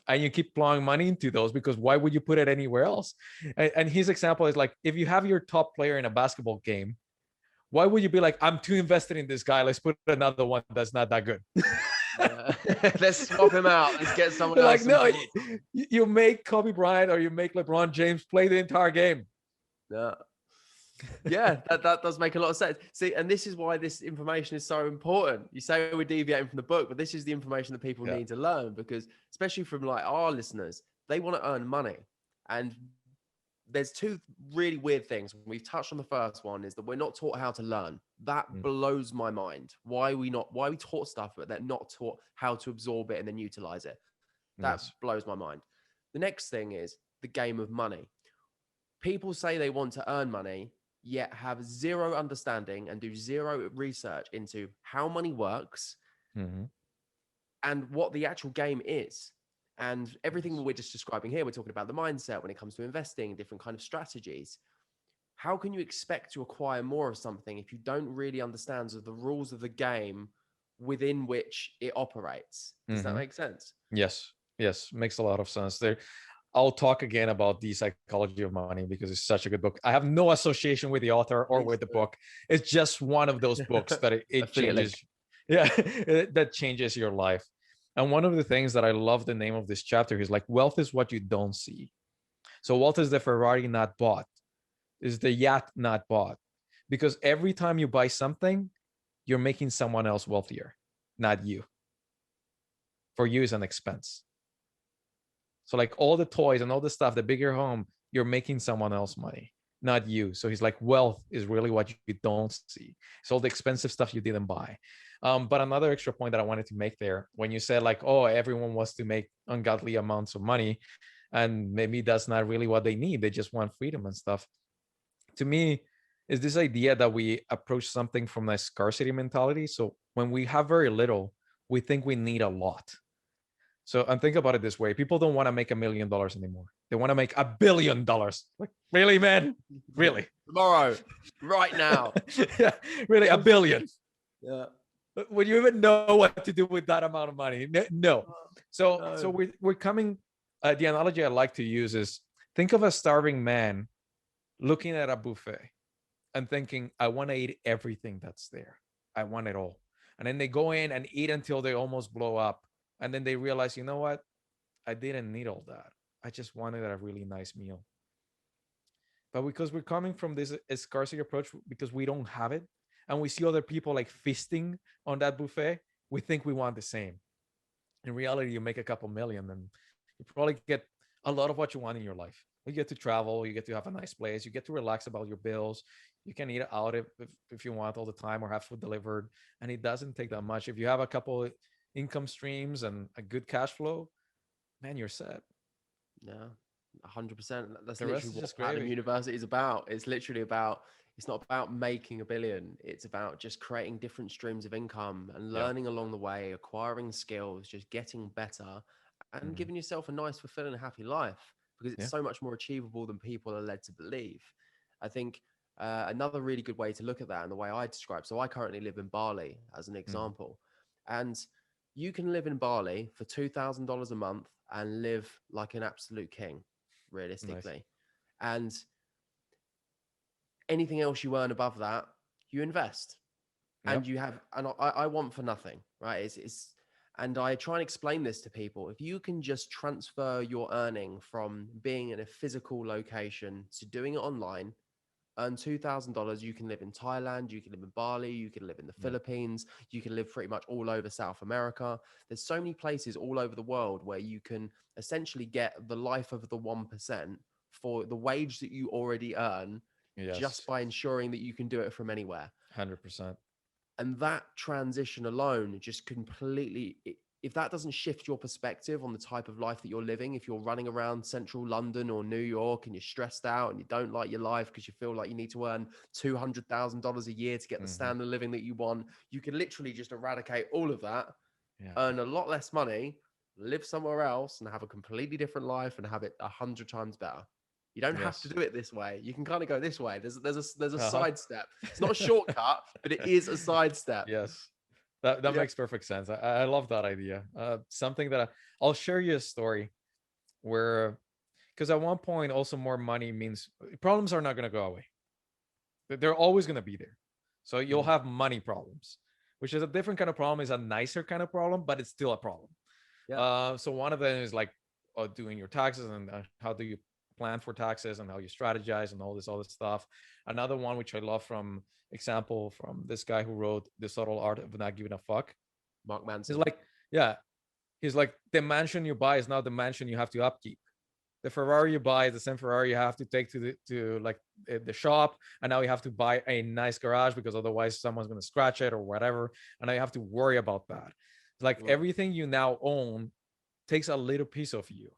[SPEAKER 3] and you keep plowing money into those, because why would you put it anywhere else? And his example is like, if you have your top player in a basketball game, why would you be like, I'm too invested in this guy, let's put another one that's not that good?
[SPEAKER 1] Let's swap him out. Let's get someone else.
[SPEAKER 3] Like, no, you make Kobe Bryant or you make LeBron James play the entire game.
[SPEAKER 1] Yeah, that does make a lot of sense. See, and this is why this information is so important. You say we're deviating from the book, but this is the information that people need to learn, because especially from like our listeners, they want to earn money. And there's 2 really weird things. We've touched on the first one, is that we're not taught how to learn. That blows my mind. Why we taught stuff, but they're not taught how to absorb it and then utilize it. That blows my mind. The next thing is the game of money. People say they want to earn money, yet have zero understanding and do zero research into how money works and what the actual game is. And everything that we're just describing here, we're talking about the mindset when it comes to investing, different kind of strategies. How can you expect to acquire more of something if you don't really understand the rules of the game within which it operates? Does that make sense?
[SPEAKER 3] Yes, makes a lot of sense. I'll talk again about The Psychology of Money, because it's such a good book. I have no association with the author or with the book. It's just one of those books that it changes. That changes your life. And one of the things that I love the name of this chapter is like, wealth is what you don't see. So wealth is the Ferrari not bought, is the yacht not bought. Because every time you buy something, you're making someone else wealthier, not you. For you is an expense. So like all the toys and all the stuff, the bigger home, you're making someone else money, not you. So he's like, wealth is really what you don't see. It's all the expensive stuff you didn't buy. But another extra point that I wanted to make there, when you said like, oh, everyone wants to make ungodly amounts of money, and maybe that's not really what they need. They just want freedom and stuff. To me, is this idea that we approach something from a scarcity mentality. So when we have very little, we think we need a lot. So and think about it this way: people don't want to make $1 million anymore. They want to make $1 billion. Like, really, man? Really?
[SPEAKER 1] Tomorrow, right now?
[SPEAKER 3] Yeah, really, $1 billion.
[SPEAKER 1] Yeah.
[SPEAKER 3] Would you even know what to do with that amount of money? No. So we're coming. The analogy I like to use is, think of a starving man looking at a buffet, and thinking, I want to eat everything that's there. I want it all. And then they go in and eat until they almost blow up. And then they realize, you know what? I didn't need all that. I just wanted a really nice meal. But because we're coming from this scarcity approach, because we don't have it, and we see other people like feasting on that buffet, we think we want the same. In reality, you make a couple million and you probably get a lot of what you want in your life. You get to travel, you get to have a nice place, you get to relax about your bills. You can eat out if you want all the time or have food delivered. And it doesn't take that much. If you have a couple income streams and a good cash flow, man, you're set.
[SPEAKER 1] Yeah, 100%. That's
[SPEAKER 3] The rest
[SPEAKER 1] literally
[SPEAKER 3] is
[SPEAKER 1] what
[SPEAKER 3] just
[SPEAKER 1] Platinum
[SPEAKER 3] gravy.
[SPEAKER 1] University is about. It's literally about, it's not about making a billion. It's about just creating different streams of income and
[SPEAKER 3] Yeah.
[SPEAKER 1] learning along the way, acquiring skills, just getting better and
[SPEAKER 3] Hmm.
[SPEAKER 1] giving yourself a nice, fulfilling, happy life because it's
[SPEAKER 3] Yeah.
[SPEAKER 1] so much more achievable than people are led to believe. I think another really good way to look at that and the way I describe. So I currently live in Bali as an
[SPEAKER 3] Hmm.
[SPEAKER 1] example. And you can live in Bali for $2,000 a month and live like an absolute king,
[SPEAKER 3] Nice.
[SPEAKER 1] realistically. And anything else you earn above that, you invest. And
[SPEAKER 3] Yep.
[SPEAKER 1] you have, and I want for nothing, right? And I try and explain this to people. If you can just transfer your earning from being in a physical location to doing it online, earn $2,000, you can live in Thailand, you can live in Bali, you can live in the
[SPEAKER 3] Yep.
[SPEAKER 1] Philippines, you can live pretty much all over South America. There's so many places all over the world where you can essentially get the life of the 1% for the wage that you already earn just
[SPEAKER 3] Yes.
[SPEAKER 1] by ensuring that you can do it from anywhere.
[SPEAKER 3] 100%.
[SPEAKER 1] And that transition alone just completely, if that doesn't shift your perspective on the type of life that you're living, if you're running around central London or New York and you're stressed out and you don't like your life because you feel like you need to earn $200,000 a year to get the
[SPEAKER 3] Hmm.
[SPEAKER 1] standard of living that you want, you can literally just eradicate all of that,
[SPEAKER 3] Yeah.
[SPEAKER 1] earn a lot less money, live somewhere else and have a completely different life and have it 100 times better. You don't have to
[SPEAKER 3] Yes.
[SPEAKER 1] do it this way. You can kind of go this way. There's a
[SPEAKER 3] Uh-huh.
[SPEAKER 1] side step. It's not a shortcut, but it is a side step.
[SPEAKER 3] Yes. That
[SPEAKER 1] Yeah.
[SPEAKER 3] makes perfect sense. I love that idea. Something that I'll share you a story where, because at one point, also more money means problems are not going to go away. They're always going to be there. So you'll
[SPEAKER 1] Mhm.
[SPEAKER 3] have money problems, which is a different kind of problem, is a nicer kind of problem, but it's still a problem.
[SPEAKER 1] Yeah.
[SPEAKER 3] So one of them is like doing your taxes and how do you plan for taxes and how you strategize and all this other stuff. Another one, which I love from example from this guy who wrote The Subtle Art of Not Giving a Fuck.
[SPEAKER 1] Mark
[SPEAKER 3] He's
[SPEAKER 1] Manson.
[SPEAKER 3] like, yeah, he's like, the mansion you buy is not the mansion you have to upkeep. The Ferrari you buy is the same Ferrari you have to take to like the shop, and now you have to buy a nice garage because otherwise someone's going to scratch it or whatever, and now you have to worry about that. Like
[SPEAKER 1] Mm.
[SPEAKER 3] everything you now own takes a little piece of you.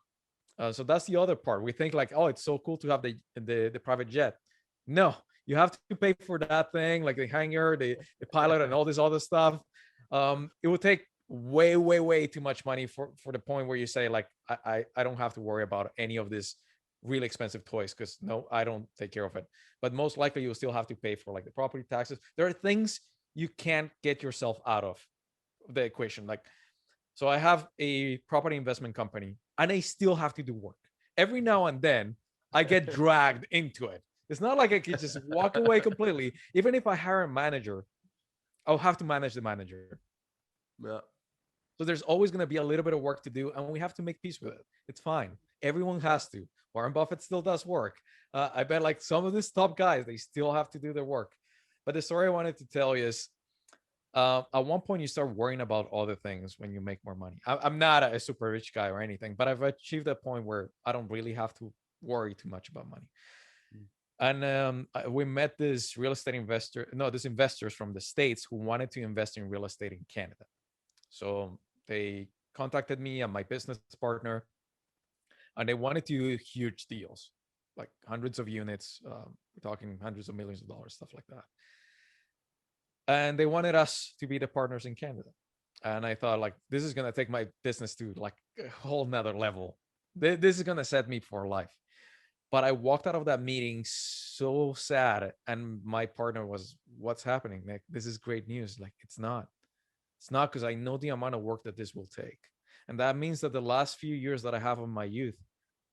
[SPEAKER 3] So that's the other part. We think like, oh, it's so cool to have the private jet. No, you have to pay for that thing, like the hangar, the pilot, and all this other stuff. It would take way, way, way too much money for the point where you say like, I don't have to worry about any of this really expensive toys because no, I don't take care of it. But most likely you'll still have to pay for like the property taxes. There are things you can't get yourself out of the equation. Like, so I have a property investment company and I still have to do work. Every now and then I get dragged into it. It's not like I could just walk away completely. Even if I hire a manager, I'll have to manage the manager.
[SPEAKER 1] Yeah.
[SPEAKER 3] So there's always going to be a little bit of work to do, and we have to make peace with it. It's fine. Everyone has to. Warren Buffett still does work. I bet like some of these top guys, they still have to do their work. But the story I wanted to tell you is at one point you start worrying about other things when you make more money. I'm not a super rich guy or anything, but I've achieved a point where I don't really have to worry too much about money.
[SPEAKER 1] Mm.
[SPEAKER 3] And we met this real estate investor, no, these investors from the States who wanted to invest in real estate in Canada. So they contacted me and my business partner, and they wanted to do huge deals, like hundreds of units. We're talking hundreds of millions of dollars, stuff like that. And they wanted us to be the partners in Canada. And I thought, like, this is gonna take my business to like a whole nother level. This is gonna set me for life. But I walked out of that meeting so sad, and my partner was, "What's happening? Like, this is great news." Like, it's not. It's not because I know the amount of work that this will take, and that means that the last few years that I have of my youth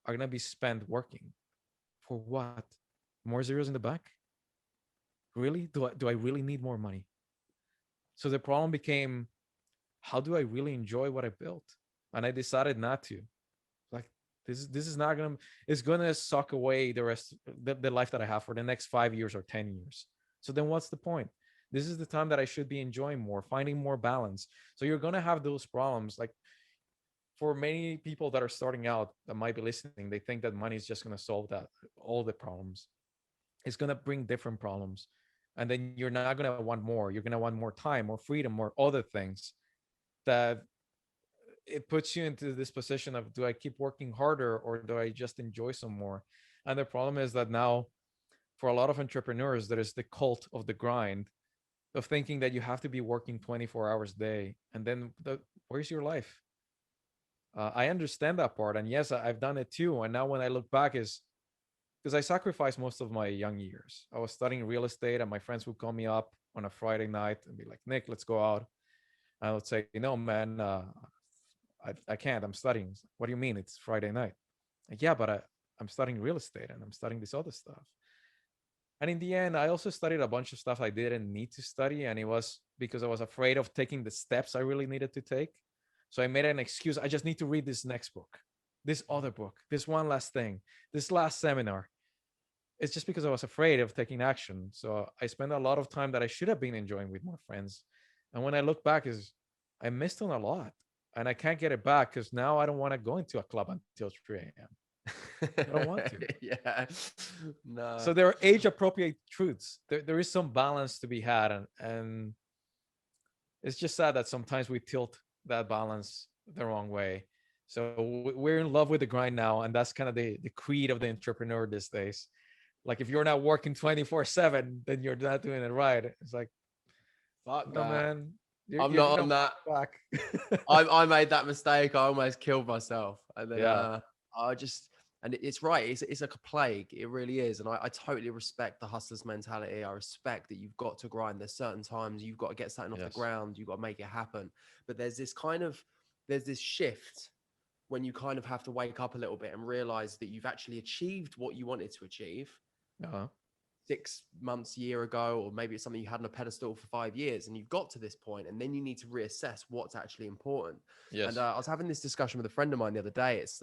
[SPEAKER 3] are gonna be spent working for what? More zeros in the bank? really, do I really need more money? So the problem became, how do I really enjoy what I built? And I decided not to. Like, this is not gonna, it's gonna suck away the life that I have for the next 5 years or 10 years. So then what's the point? This is the time that I should be enjoying more, finding more balance. So you're gonna have those problems. Like, for many people that are starting out that might be listening, they think that money is just gonna solve that all the problems. It's gonna bring different problems. And then you're not gonna want more. You're gonna want more time, more freedom, more other things that it puts you into this position of, do I keep working harder or do I just enjoy some more? And the problem is that now, for a lot of entrepreneurs, there is the cult of the grind, of thinking that you have to be working 24 hours a day. And then where's your life? I understand that part. And yes, I've done it too. And now when I look back, is because I sacrificed most of my young years. I was studying real estate, and my friends would call me up on a Friday night and be like, Nick, let's go out. And I would say, no, man, I can't. I'm studying. What do you mean? It's Friday night. Like, yeah, but I'm studying real estate and I'm studying this other stuff. And in the end, I also studied a bunch of stuff I didn't need to study. And it was because I was afraid of taking the steps I really needed to take. So I made an excuse. I just need to read this next book, this other book, this one last thing, this last seminar. It's just because I was afraid of taking action. So I spent a lot of time that I should have been enjoying with my friends. And when I look back, is I missed on a lot. And I can't get it back because now I don't want to go into a club until 3 a.m. I don't want to.
[SPEAKER 1] Yeah. No.
[SPEAKER 3] So there are age appropriate truths. There is some balance to be had. And it's just sad that sometimes we tilt that balance the wrong way. So we're in love with the grind now. And that's kind of the creed of the entrepreneur these days. Like, if you're not working 24/7, then you're not doing it right. It's like,
[SPEAKER 1] Fuck
[SPEAKER 3] no,
[SPEAKER 1] that.
[SPEAKER 3] man,
[SPEAKER 1] I'm
[SPEAKER 3] you're
[SPEAKER 1] not
[SPEAKER 3] gonna
[SPEAKER 1] on that.
[SPEAKER 3] back.
[SPEAKER 1] I made that mistake. I almost killed myself. And then
[SPEAKER 3] Yeah.
[SPEAKER 1] I just, and it's right. It's like a plague. It really is. And I totally respect the hustler's mentality. I respect that you've got to grind. There's certain times you've got to get something off the
[SPEAKER 3] Yes.
[SPEAKER 1] ground. You've got to make it happen. But there's this shift when you kind of have to wake up a little bit and realize that you've actually achieved what you wanted to achieve
[SPEAKER 3] Uh-huh.
[SPEAKER 1] 6 months, year ago, or maybe it's something you had on a pedestal for 5 years, and you've got to this point, and then you need to reassess what's actually important. And
[SPEAKER 3] Yes.
[SPEAKER 1] I was having this discussion with a friend of mine the other day. It's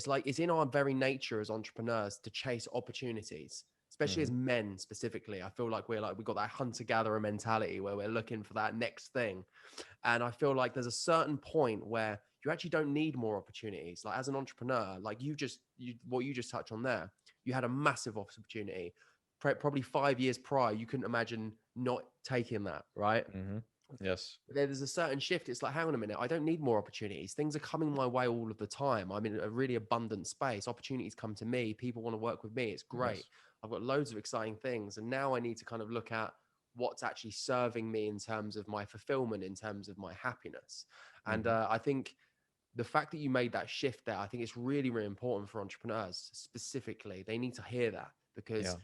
[SPEAKER 1] like it's in our very nature as entrepreneurs to chase opportunities, especially
[SPEAKER 3] Mm-hmm.
[SPEAKER 1] as men specifically. I feel like we got that hunter gatherer mentality where we're looking for that next thing, and I feel like there's a certain point where you actually don't need more opportunities. Like, as an entrepreneur, like what you just touched on there, you had a massive opportunity probably 5 years prior. You couldn't imagine not taking that, right?
[SPEAKER 3] Mm-hmm. Yes.
[SPEAKER 1] But there's a certain shift. It's like, hang on a minute, I don't need more opportunities. Things are coming my way all of the time. I'm in a really abundant space. Opportunities come to me. People want to work with me. It's great.
[SPEAKER 3] Yes.
[SPEAKER 1] I've got loads of exciting things. And now I need to kind of look at what's actually serving me in terms of my fulfillment, in terms of my happiness. And
[SPEAKER 3] Mm-hmm.
[SPEAKER 1] I think the fact that you made that shift there, I think it's really, really important for entrepreneurs specifically. They need to hear that, because
[SPEAKER 3] Yeah.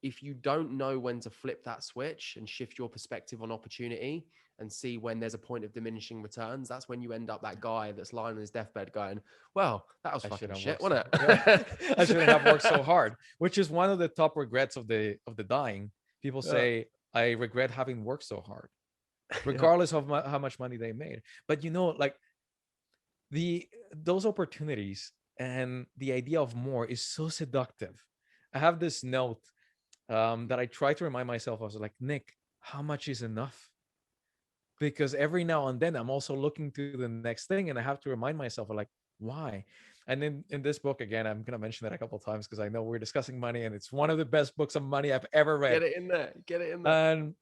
[SPEAKER 1] if you don't know when to flip that switch and shift your perspective on opportunity and see when there's a point of diminishing returns, that's when you end up that guy that's lying on his deathbed going, well, that was
[SPEAKER 3] I
[SPEAKER 1] fucking
[SPEAKER 3] shouldn't
[SPEAKER 1] shit,
[SPEAKER 3] work so
[SPEAKER 1] wasn't
[SPEAKER 3] yeah. I shouldn't have worked so
[SPEAKER 1] it?
[SPEAKER 3] hard, which is one of the top regrets of the dying. People
[SPEAKER 1] Yeah.
[SPEAKER 3] say, I regret having worked so hard,
[SPEAKER 1] Yeah.
[SPEAKER 3] regardless of how much money they made. But like, the those opportunities and the idea of more is so seductive. I have this note that I try to remind myself. I was like, Nick, how much is enough? Because every now and then I'm also looking to the next thing, and I have to remind myself, like, why? And in this book, again, I'm going to mention that a couple of times because I know we're discussing money, and it's one of the best books on money I've ever read.
[SPEAKER 1] Get it in there. Get it in there.
[SPEAKER 3] And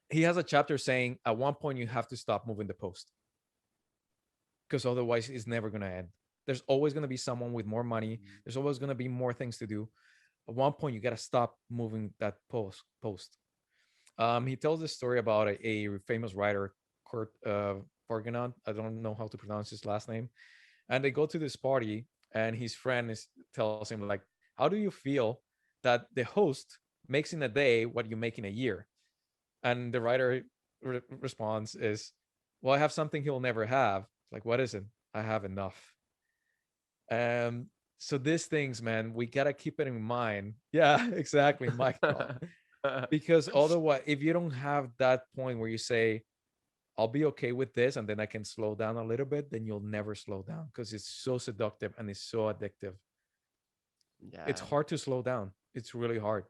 [SPEAKER 3] he has a chapter saying at one point you have to stop moving the post, because otherwise it's never going to end. There's always going to be someone with more money. There's always going to be more things to do. At one point you got to stop moving that post. He tells this story about a famous writer, Kurt Vonnegut. I don't know how to pronounce his last name. And they go to this party, and his friend tells him, like, how do you feel that the host makes in a day what you make in a year? And the writer responds is, well, I have something he'll never have. Like, what is it? I have enough. So these things, man, we gotta keep it in mind. Yeah, exactly. Mic drop. Because otherwise, if you don't have that point where you say, I'll be okay with this and then I can slow down a little bit, then you'll never slow down because it's so seductive and it's so addictive. It's
[SPEAKER 1] Yeah,
[SPEAKER 3] hard to slow down. It's really hard.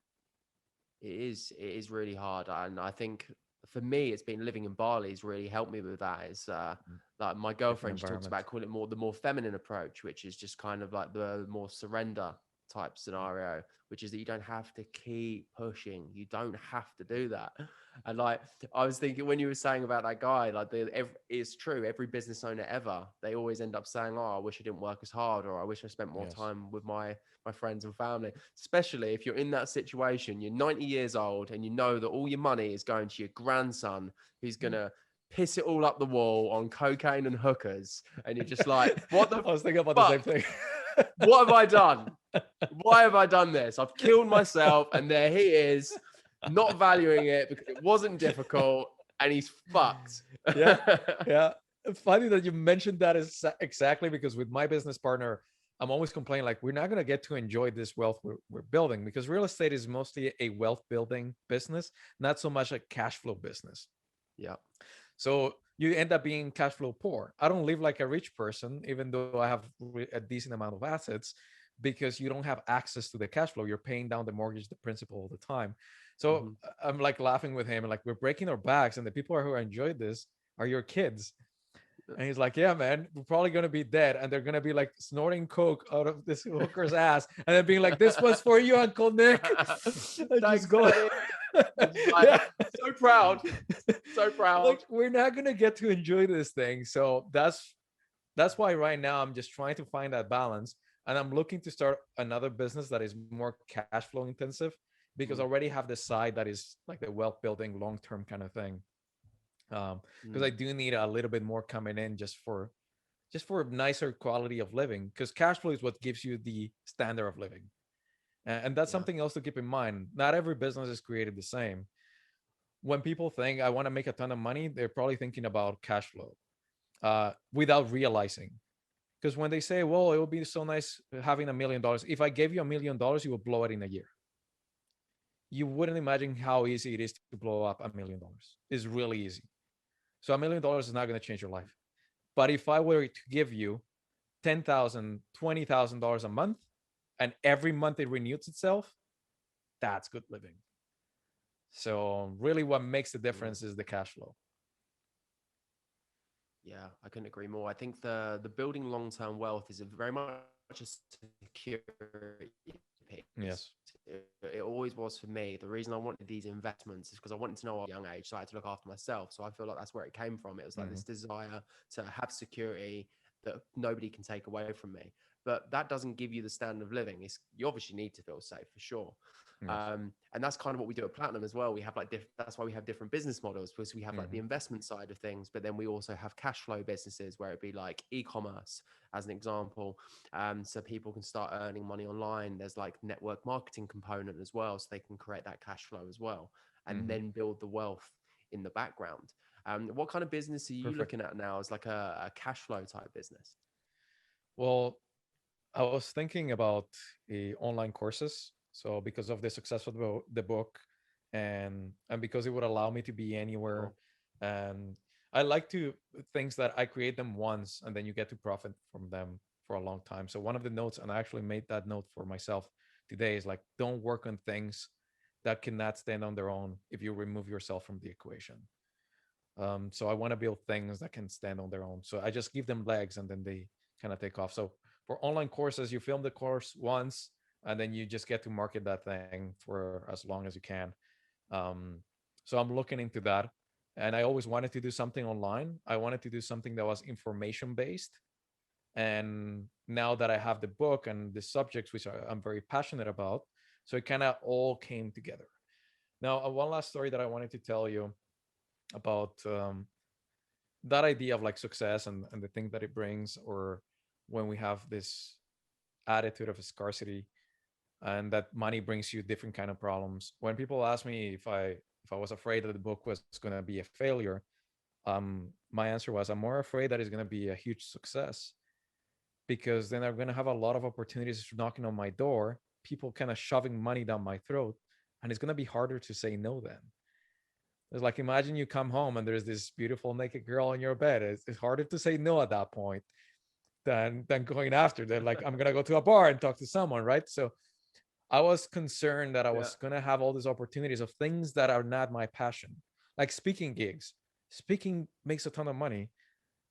[SPEAKER 1] it is really hard, and I think for me, it's been living in Bali has really helped me with that. Is like my
[SPEAKER 3] Different
[SPEAKER 1] girlfriend, she talks
[SPEAKER 3] environment.
[SPEAKER 1] about calling it more the more feminine approach, which is just kind of like the more surrender type scenario, which is that you don't have to keep pushing, you don't have to do that. And like I was thinking when you were saying about that guy, like it's true. Every business owner ever, they always end up saying, "Oh, I wish I didn't work as hard," or "I wish I spent more
[SPEAKER 3] Yes.
[SPEAKER 1] time with my friends and family." Especially if you're in that situation, you're 90 years old and you know that all your money is going to your grandson who's going to piss it all up the wall on cocaine and hookers. And you're just like, what the
[SPEAKER 3] I was thinking about the same
[SPEAKER 1] fuck?
[SPEAKER 3] thing.
[SPEAKER 1] What have I done? Why have I done this? I've killed myself. And there he is, not valuing it because it wasn't difficult and he's fucked.
[SPEAKER 3] Yeah. Yeah. Funny that you mentioned that is exactly because with my business partner, I'm always complaining like we're not going to get to enjoy this wealth we're building because real estate is mostly a wealth building business, not so much a cash flow business.
[SPEAKER 1] Yeah.
[SPEAKER 3] So you end up being cash flow poor. I don't live like a rich person, even though I have a decent amount of assets, because you don't have access to the cash flow. You're paying down the mortgage, the principal all the time. So
[SPEAKER 1] Mhm.
[SPEAKER 3] I'm like laughing with him, and like we're breaking our backs, and the people who enjoy this are your kids. And he's like, "Yeah, man, we're probably gonna be dead, and they're gonna be like snorting coke out of this hooker's ass, and then being like, 'This was for you, Uncle Nick.'" I just
[SPEAKER 1] Thanks,
[SPEAKER 3] go,
[SPEAKER 1] Daddy. And just like,
[SPEAKER 3] yeah,
[SPEAKER 1] so proud. So
[SPEAKER 3] like
[SPEAKER 1] proud.
[SPEAKER 3] we're not gonna get to enjoy this thing. So that's why right now I'm just trying to find that balance, and I'm looking to start another business that is more cash flow intensive because I
[SPEAKER 1] Mm,
[SPEAKER 3] already have the side that is like the wealth building long term kind of thing. Because I
[SPEAKER 1] mm,
[SPEAKER 3] do need a little bit more coming in just for nicer quality of living because cash flow is what gives you the standard of living. And that's
[SPEAKER 1] yeah.
[SPEAKER 3] something else to keep in mind. Not every business is created the same. When people think I want to make a ton of money, they're probably thinking about cash flow without realizing. Because when they say, well, it would be so nice having $1 million, if I gave you $1 million, you would blow it in a year. You wouldn't imagine how easy it is to blow up $1 million. It's really easy. So $1 million is not going to change your life. But if I were to give you 10,000, $20,000 a month, and every month it renews itself, that's good living. So really, what makes the
[SPEAKER 1] Mm.
[SPEAKER 3] difference is the cash flow.
[SPEAKER 1] Yeah, I couldn't agree more. I think the building long-term wealth is a very much a security piece.
[SPEAKER 3] Yes.
[SPEAKER 1] It always was for me. The reason I wanted these investments is because I wanted to know at a young age, so I had to look after myself. So I feel like that's where it came from. It was like
[SPEAKER 3] Hmm.
[SPEAKER 1] this desire to have security that nobody can take away from me. But that doesn't give you the standard of living. You obviously need to feel safe for sure.
[SPEAKER 3] Yes.
[SPEAKER 1] And that's kind of what we do at Platinum as well. We have like that's why we have different business models because we have like the
[SPEAKER 3] Hmm.
[SPEAKER 1] investment side of things, but then we also have cash flow businesses where it'd be like e-commerce as an example. So people can start earning money online. There's like network marketing component as well, so they can create that cash flow as well, and
[SPEAKER 3] Hmm.
[SPEAKER 1] then build the wealth in the background. What kind of business are you
[SPEAKER 3] Perfect.
[SPEAKER 1] looking at now as like a cash flow type business?
[SPEAKER 3] Well, I was thinking about online courses. So because of the success of the book, and because it would allow me to be anywhere,
[SPEAKER 1] Cool.
[SPEAKER 3] and I like to things that I create them once and then you get to profit from them for a long time. So one of the notes, and I actually made that note for myself today, is like don't work on things that cannot stand on their own if you remove yourself from the equation. So I want to build things that can stand on their own. So I just give them legs and then they kind of take off. So for online courses, you film the course once and then you just get to market that thing for as long as you can. Um, so I'm looking into that. And I always wanted to do something online. I wanted to do something that was information based. And now that I have the book and the subjects, which I'm very passionate about, so it kind of all came together. Now, one last story that I wanted to tell you about that idea of like success and the thing that it brings, or when we have this attitude of scarcity and that money brings you different kind of problems. When people ask me if I was afraid that the book was going to be a failure, my answer was I'm more afraid that it's going to be a huge success, because then I'm going to have a lot of opportunities knocking on my door, people kind of shoving money down my throat, and it's going to be harder to say no then. It's like, imagine you come home and there's this beautiful naked girl in your bed. It's harder to say no at that point than going after that. Like, I'm going to go to a bar and talk to someone, right? So I was concerned that I
[SPEAKER 1] Yeah.
[SPEAKER 3] was going to have all these opportunities of things that are not my passion, like speaking gigs. Speaking makes a ton of money.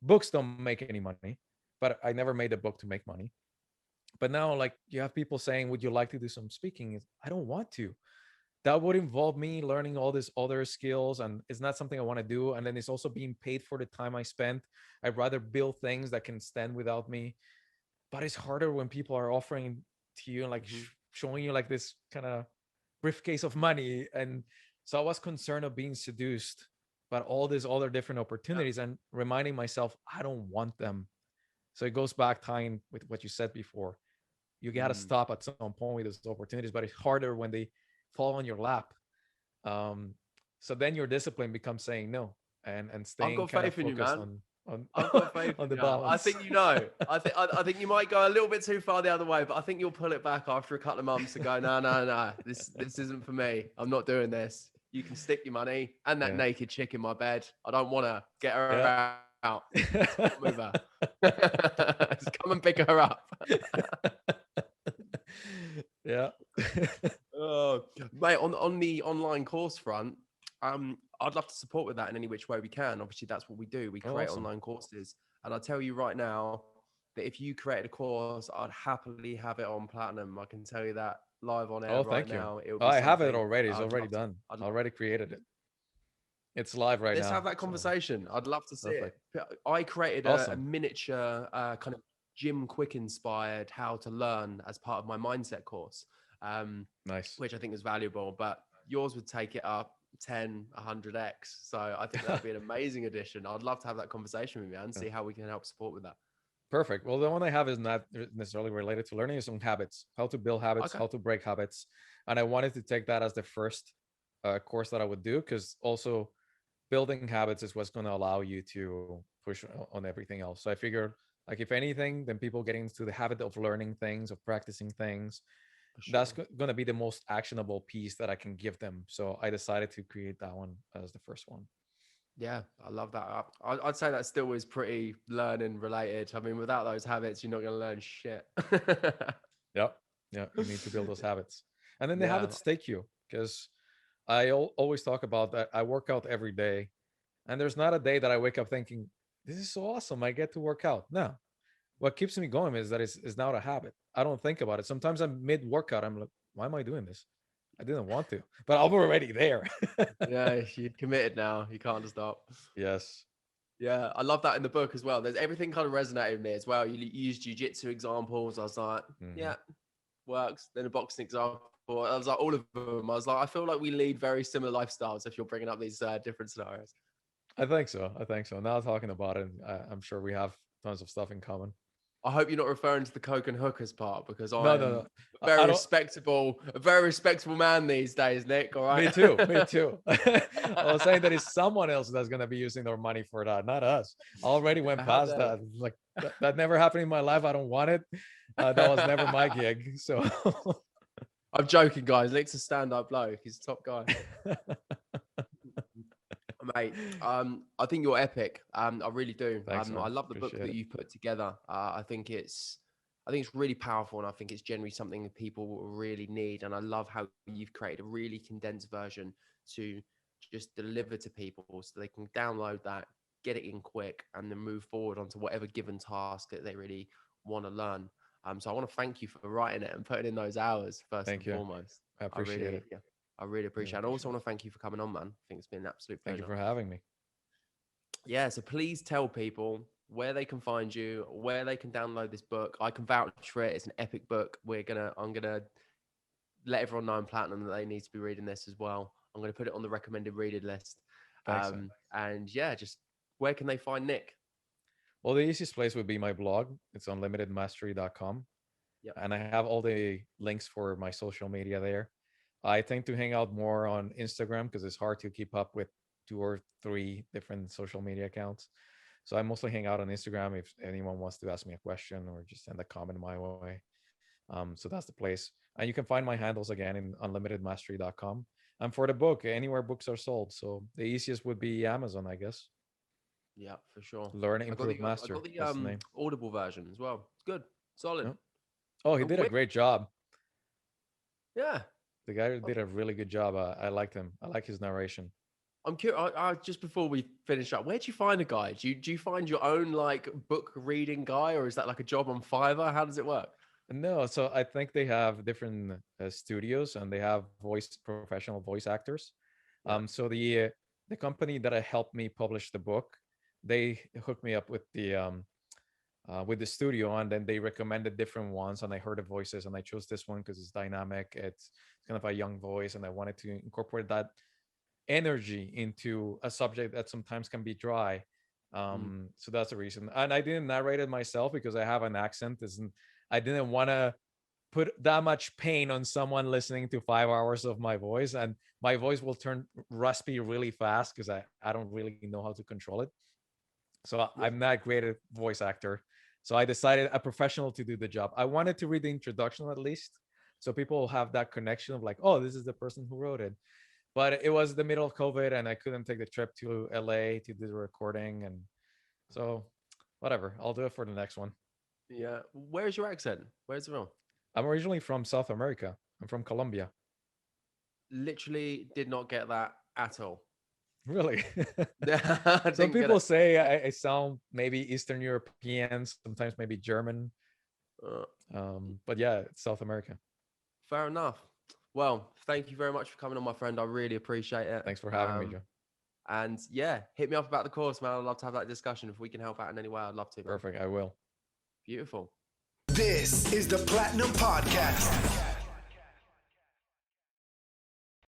[SPEAKER 3] Books don't make any money, but I never made a book to make money. But now, like, you have people saying, would you like to do some speaking? I don't want to. That would involve me learning all these other skills, and it's not something I want to do. And then it's also being paid for the time I spent. I'd rather build things that can stand without me. But it's harder when people are offering to you and like
[SPEAKER 1] Hmm.
[SPEAKER 3] showing you like this kind of briefcase of money. And so I was concerned of being seduced by all these other different
[SPEAKER 1] Yeah.
[SPEAKER 3] opportunities and reminding myself I don't want them. So it goes back tying with what you said before. You got to
[SPEAKER 1] Mm.
[SPEAKER 3] stop at some point with those opportunities, but it's harder when they fall on your lap. um, so then your discipline becomes saying no, and
[SPEAKER 1] I've
[SPEAKER 3] staying
[SPEAKER 1] got
[SPEAKER 3] kind of
[SPEAKER 1] faith in you,
[SPEAKER 3] focused
[SPEAKER 1] man.
[SPEAKER 3] on
[SPEAKER 1] I've got faith
[SPEAKER 3] on
[SPEAKER 1] in
[SPEAKER 3] the
[SPEAKER 1] you. I
[SPEAKER 3] balance.
[SPEAKER 1] think you know. I think you might go a little bit too far the other way, but I think you'll pull it back after a couple of months and go, no, no, no, this isn't for me. I'm not doing this. You can stick your money and that
[SPEAKER 3] Yeah,
[SPEAKER 1] naked chick in my bed. I don't want to get her
[SPEAKER 3] yeah.
[SPEAKER 1] out. Just can't move her. Just come and pick her up.
[SPEAKER 3] Yeah.
[SPEAKER 1] Oh, mate, on the online course front, I'd love to support with that in any which way we can. Obviously, that's what we do. We
[SPEAKER 3] Oh,
[SPEAKER 1] create
[SPEAKER 3] awesome.
[SPEAKER 1] online courses, and I'll tell you right now that if you created a course, I'd happily have it on platinum. I can tell you that live on air
[SPEAKER 3] Oh,
[SPEAKER 1] right
[SPEAKER 3] thank you.
[SPEAKER 1] now. It would
[SPEAKER 3] Oh,
[SPEAKER 1] be
[SPEAKER 3] I have it
[SPEAKER 1] something
[SPEAKER 3] already. It's
[SPEAKER 1] I'd
[SPEAKER 3] already
[SPEAKER 1] love to.
[SPEAKER 3] done. I already created it. It's live right
[SPEAKER 1] Let's have
[SPEAKER 3] now.
[SPEAKER 1] that
[SPEAKER 3] So
[SPEAKER 1] conversation. I'd love to see it.
[SPEAKER 3] perfect.
[SPEAKER 1] I created a
[SPEAKER 3] Awesome.
[SPEAKER 1] miniature kind of Jim Quick inspired how to learn as part of my mindset course, um,
[SPEAKER 3] Nice.
[SPEAKER 1] which I think is valuable. But yours would take it up 10, 100x. So I think that would be an amazing addition. I'd love to have that conversation with you and
[SPEAKER 3] Yeah.
[SPEAKER 1] see how we can help support with that.
[SPEAKER 3] Perfect. Well, the one I have is not necessarily related to learning. It's on habits, how to build habits,
[SPEAKER 1] Okay.
[SPEAKER 3] how to break habits. And I wanted to take that as the first course that I would do, because also building habits is what's going to allow you to push on everything else. So I figured, like, if anything, then people getting into the habit of learning things, of practicing things,
[SPEAKER 1] For
[SPEAKER 3] that's
[SPEAKER 1] sure.
[SPEAKER 3] going to be the most actionable piece that I can give them. So I decided to create that one as the first one.
[SPEAKER 1] Yeah, I love that. I'd say that still is pretty learning related. I mean, without those habits, you're not going to learn shit.
[SPEAKER 3] Yep. Yeah. You need to build those habits. And then the
[SPEAKER 1] Yeah.
[SPEAKER 3] habits take you, because I always talk about that. I work out every day, and there's not a day that I wake up thinking, this is so awesome, I get to work out. No. What keeps me going is that it's not a habit. I don't think about it. Sometimes I'm mid workout. I'm like, why am I doing this? I didn't want to, but I'm already there.
[SPEAKER 1] Yeah, you're committed now. You can't stop.
[SPEAKER 3] Yes.
[SPEAKER 1] Yeah, I love that in the book as well. There's everything kind of resonated with me as well. You use jujitsu examples. I was like,
[SPEAKER 3] Hmm.
[SPEAKER 1] yeah, works. Then a boxing example. I was like, all of them. I was like, I feel like we lead very similar lifestyles if you're bringing up these different scenarios.
[SPEAKER 3] I think so. I think so. Now talking about it, I'm sure we have tons of stuff in common.
[SPEAKER 1] I hope you're not referring to the coke and hookers part because I
[SPEAKER 3] No, no,
[SPEAKER 1] am
[SPEAKER 3] no. I don't.
[SPEAKER 1] a very respectable man these days, Nick. All
[SPEAKER 3] Me
[SPEAKER 1] right.
[SPEAKER 3] too. Me too. I was saying that it's someone else that's going to be using their money for that, not us. I already went
[SPEAKER 1] How
[SPEAKER 3] past
[SPEAKER 1] dare you?
[SPEAKER 3] that. Like that never happened in my life. I don't want it. That was never my gig. So
[SPEAKER 1] I'm joking, guys. Nick's a stand-up bloke. He's a top guy. Mate, I think you're epic. I really do.
[SPEAKER 3] thanks,
[SPEAKER 1] I
[SPEAKER 3] man.
[SPEAKER 1] love the book
[SPEAKER 3] Appreciate
[SPEAKER 1] that
[SPEAKER 3] it.
[SPEAKER 1] you put together. I think it's really powerful, and I think it's generally something that people really need. And I love how you've created a really condensed version to just deliver to people, so they can download that, get it in quick, and then move forward onto whatever given task that they really want to learn. So I want to thank you for writing it and putting in those hours first and
[SPEAKER 3] Thank you.
[SPEAKER 1] foremost.
[SPEAKER 3] I appreciate it.
[SPEAKER 1] Yeah, I really
[SPEAKER 3] Really
[SPEAKER 1] appreciate it. I also
[SPEAKER 3] appreciate it.
[SPEAKER 1] want to thank you for coming on, man. I think it's been an absolute
[SPEAKER 3] Thank you
[SPEAKER 1] pleasure.
[SPEAKER 3] for having me.
[SPEAKER 1] Yeah, so please tell people where they can find you, where they can download this book. I can vouch for it. It's an epic book. I'm gonna let everyone know in Platinum that they need to be reading this as well. I'm gonna put it on the recommended reading list.
[SPEAKER 3] Thanks, man.
[SPEAKER 1] And yeah, just where can they find Nick?
[SPEAKER 3] Well, the easiest place would be my blog. It's unlimitedmastery.com.
[SPEAKER 1] Yep.
[SPEAKER 3] And I have all the links for my social media there. I tend to hang out more on Instagram because it's hard to keep up with 2 or 3 different social media accounts. So I mostly hang out on Instagram if anyone wants to ask me a question or just send a comment my way. So that's the place. And you can find my handles again in unlimitedmastery.com. And for the book, anywhere books are sold. So the easiest would be Amazon, I guess.
[SPEAKER 1] Yeah, for sure.
[SPEAKER 3] Learn,
[SPEAKER 1] I got
[SPEAKER 3] improve,
[SPEAKER 1] the I
[SPEAKER 3] master.
[SPEAKER 1] got the
[SPEAKER 3] That's the name.
[SPEAKER 1] Audible version as well. It's good, solid.
[SPEAKER 3] Yeah. Oh, he
[SPEAKER 1] And
[SPEAKER 3] did a
[SPEAKER 1] where,
[SPEAKER 3] great job.
[SPEAKER 1] yeah,
[SPEAKER 3] The guy did a really good job. I liked him. I like his narration.
[SPEAKER 1] I'm curious. Just before we finish up, where do you find a guy? Do you find your own like book reading guy, or is that like a job on Fiverr? How does it work?
[SPEAKER 3] No, so I think they have different studios and they have professional voice actors.
[SPEAKER 1] Yeah.
[SPEAKER 3] So the company that helped me publish the book, they hooked me up with the studio, and then they recommended different ones, and I heard the voices, and I chose this one because it's dynamic. It's kind of a young voice, and I wanted to incorporate that energy into a subject that sometimes can be dry.
[SPEAKER 1] Mm.
[SPEAKER 3] So that's the reason. And I didn't narrate it myself because I have an accent. Isn't I didn't want to put that much pain on someone listening to 5 hours of my voice, and my voice will turn raspy really fast because I don't really know how to control it. So
[SPEAKER 1] Yeah.
[SPEAKER 3] I'm not great at voice actor. So I decided a professional to do the job. I wanted to read the introduction at least, so people have that connection of like, oh, this is the person who wrote it. But it was the middle of COVID, and I couldn't take the trip to LA to do the recording, and so whatever. I'll do it for the next one.
[SPEAKER 1] Yeah. Where's your accent? Where's it from?
[SPEAKER 3] I'm originally from South America. I'm from Colombia.
[SPEAKER 1] Literally did not get that at all.
[SPEAKER 3] Really?
[SPEAKER 1] I
[SPEAKER 3] Some
[SPEAKER 1] didn't get
[SPEAKER 3] people
[SPEAKER 1] it.
[SPEAKER 3] say I sound maybe Eastern European, sometimes maybe German.
[SPEAKER 1] Uh,
[SPEAKER 3] But yeah, it's South America.
[SPEAKER 1] Fair enough. Well, thank you very much for coming on, my friend. I really appreciate it.
[SPEAKER 3] Thanks for having me, Joe.
[SPEAKER 1] And yeah, hit me up about the course, man. I'd love to have that discussion. If we can help out in any way, I'd love to, man.
[SPEAKER 3] Perfect. I will.
[SPEAKER 1] Beautiful.
[SPEAKER 2] This is the Platinum Podcast.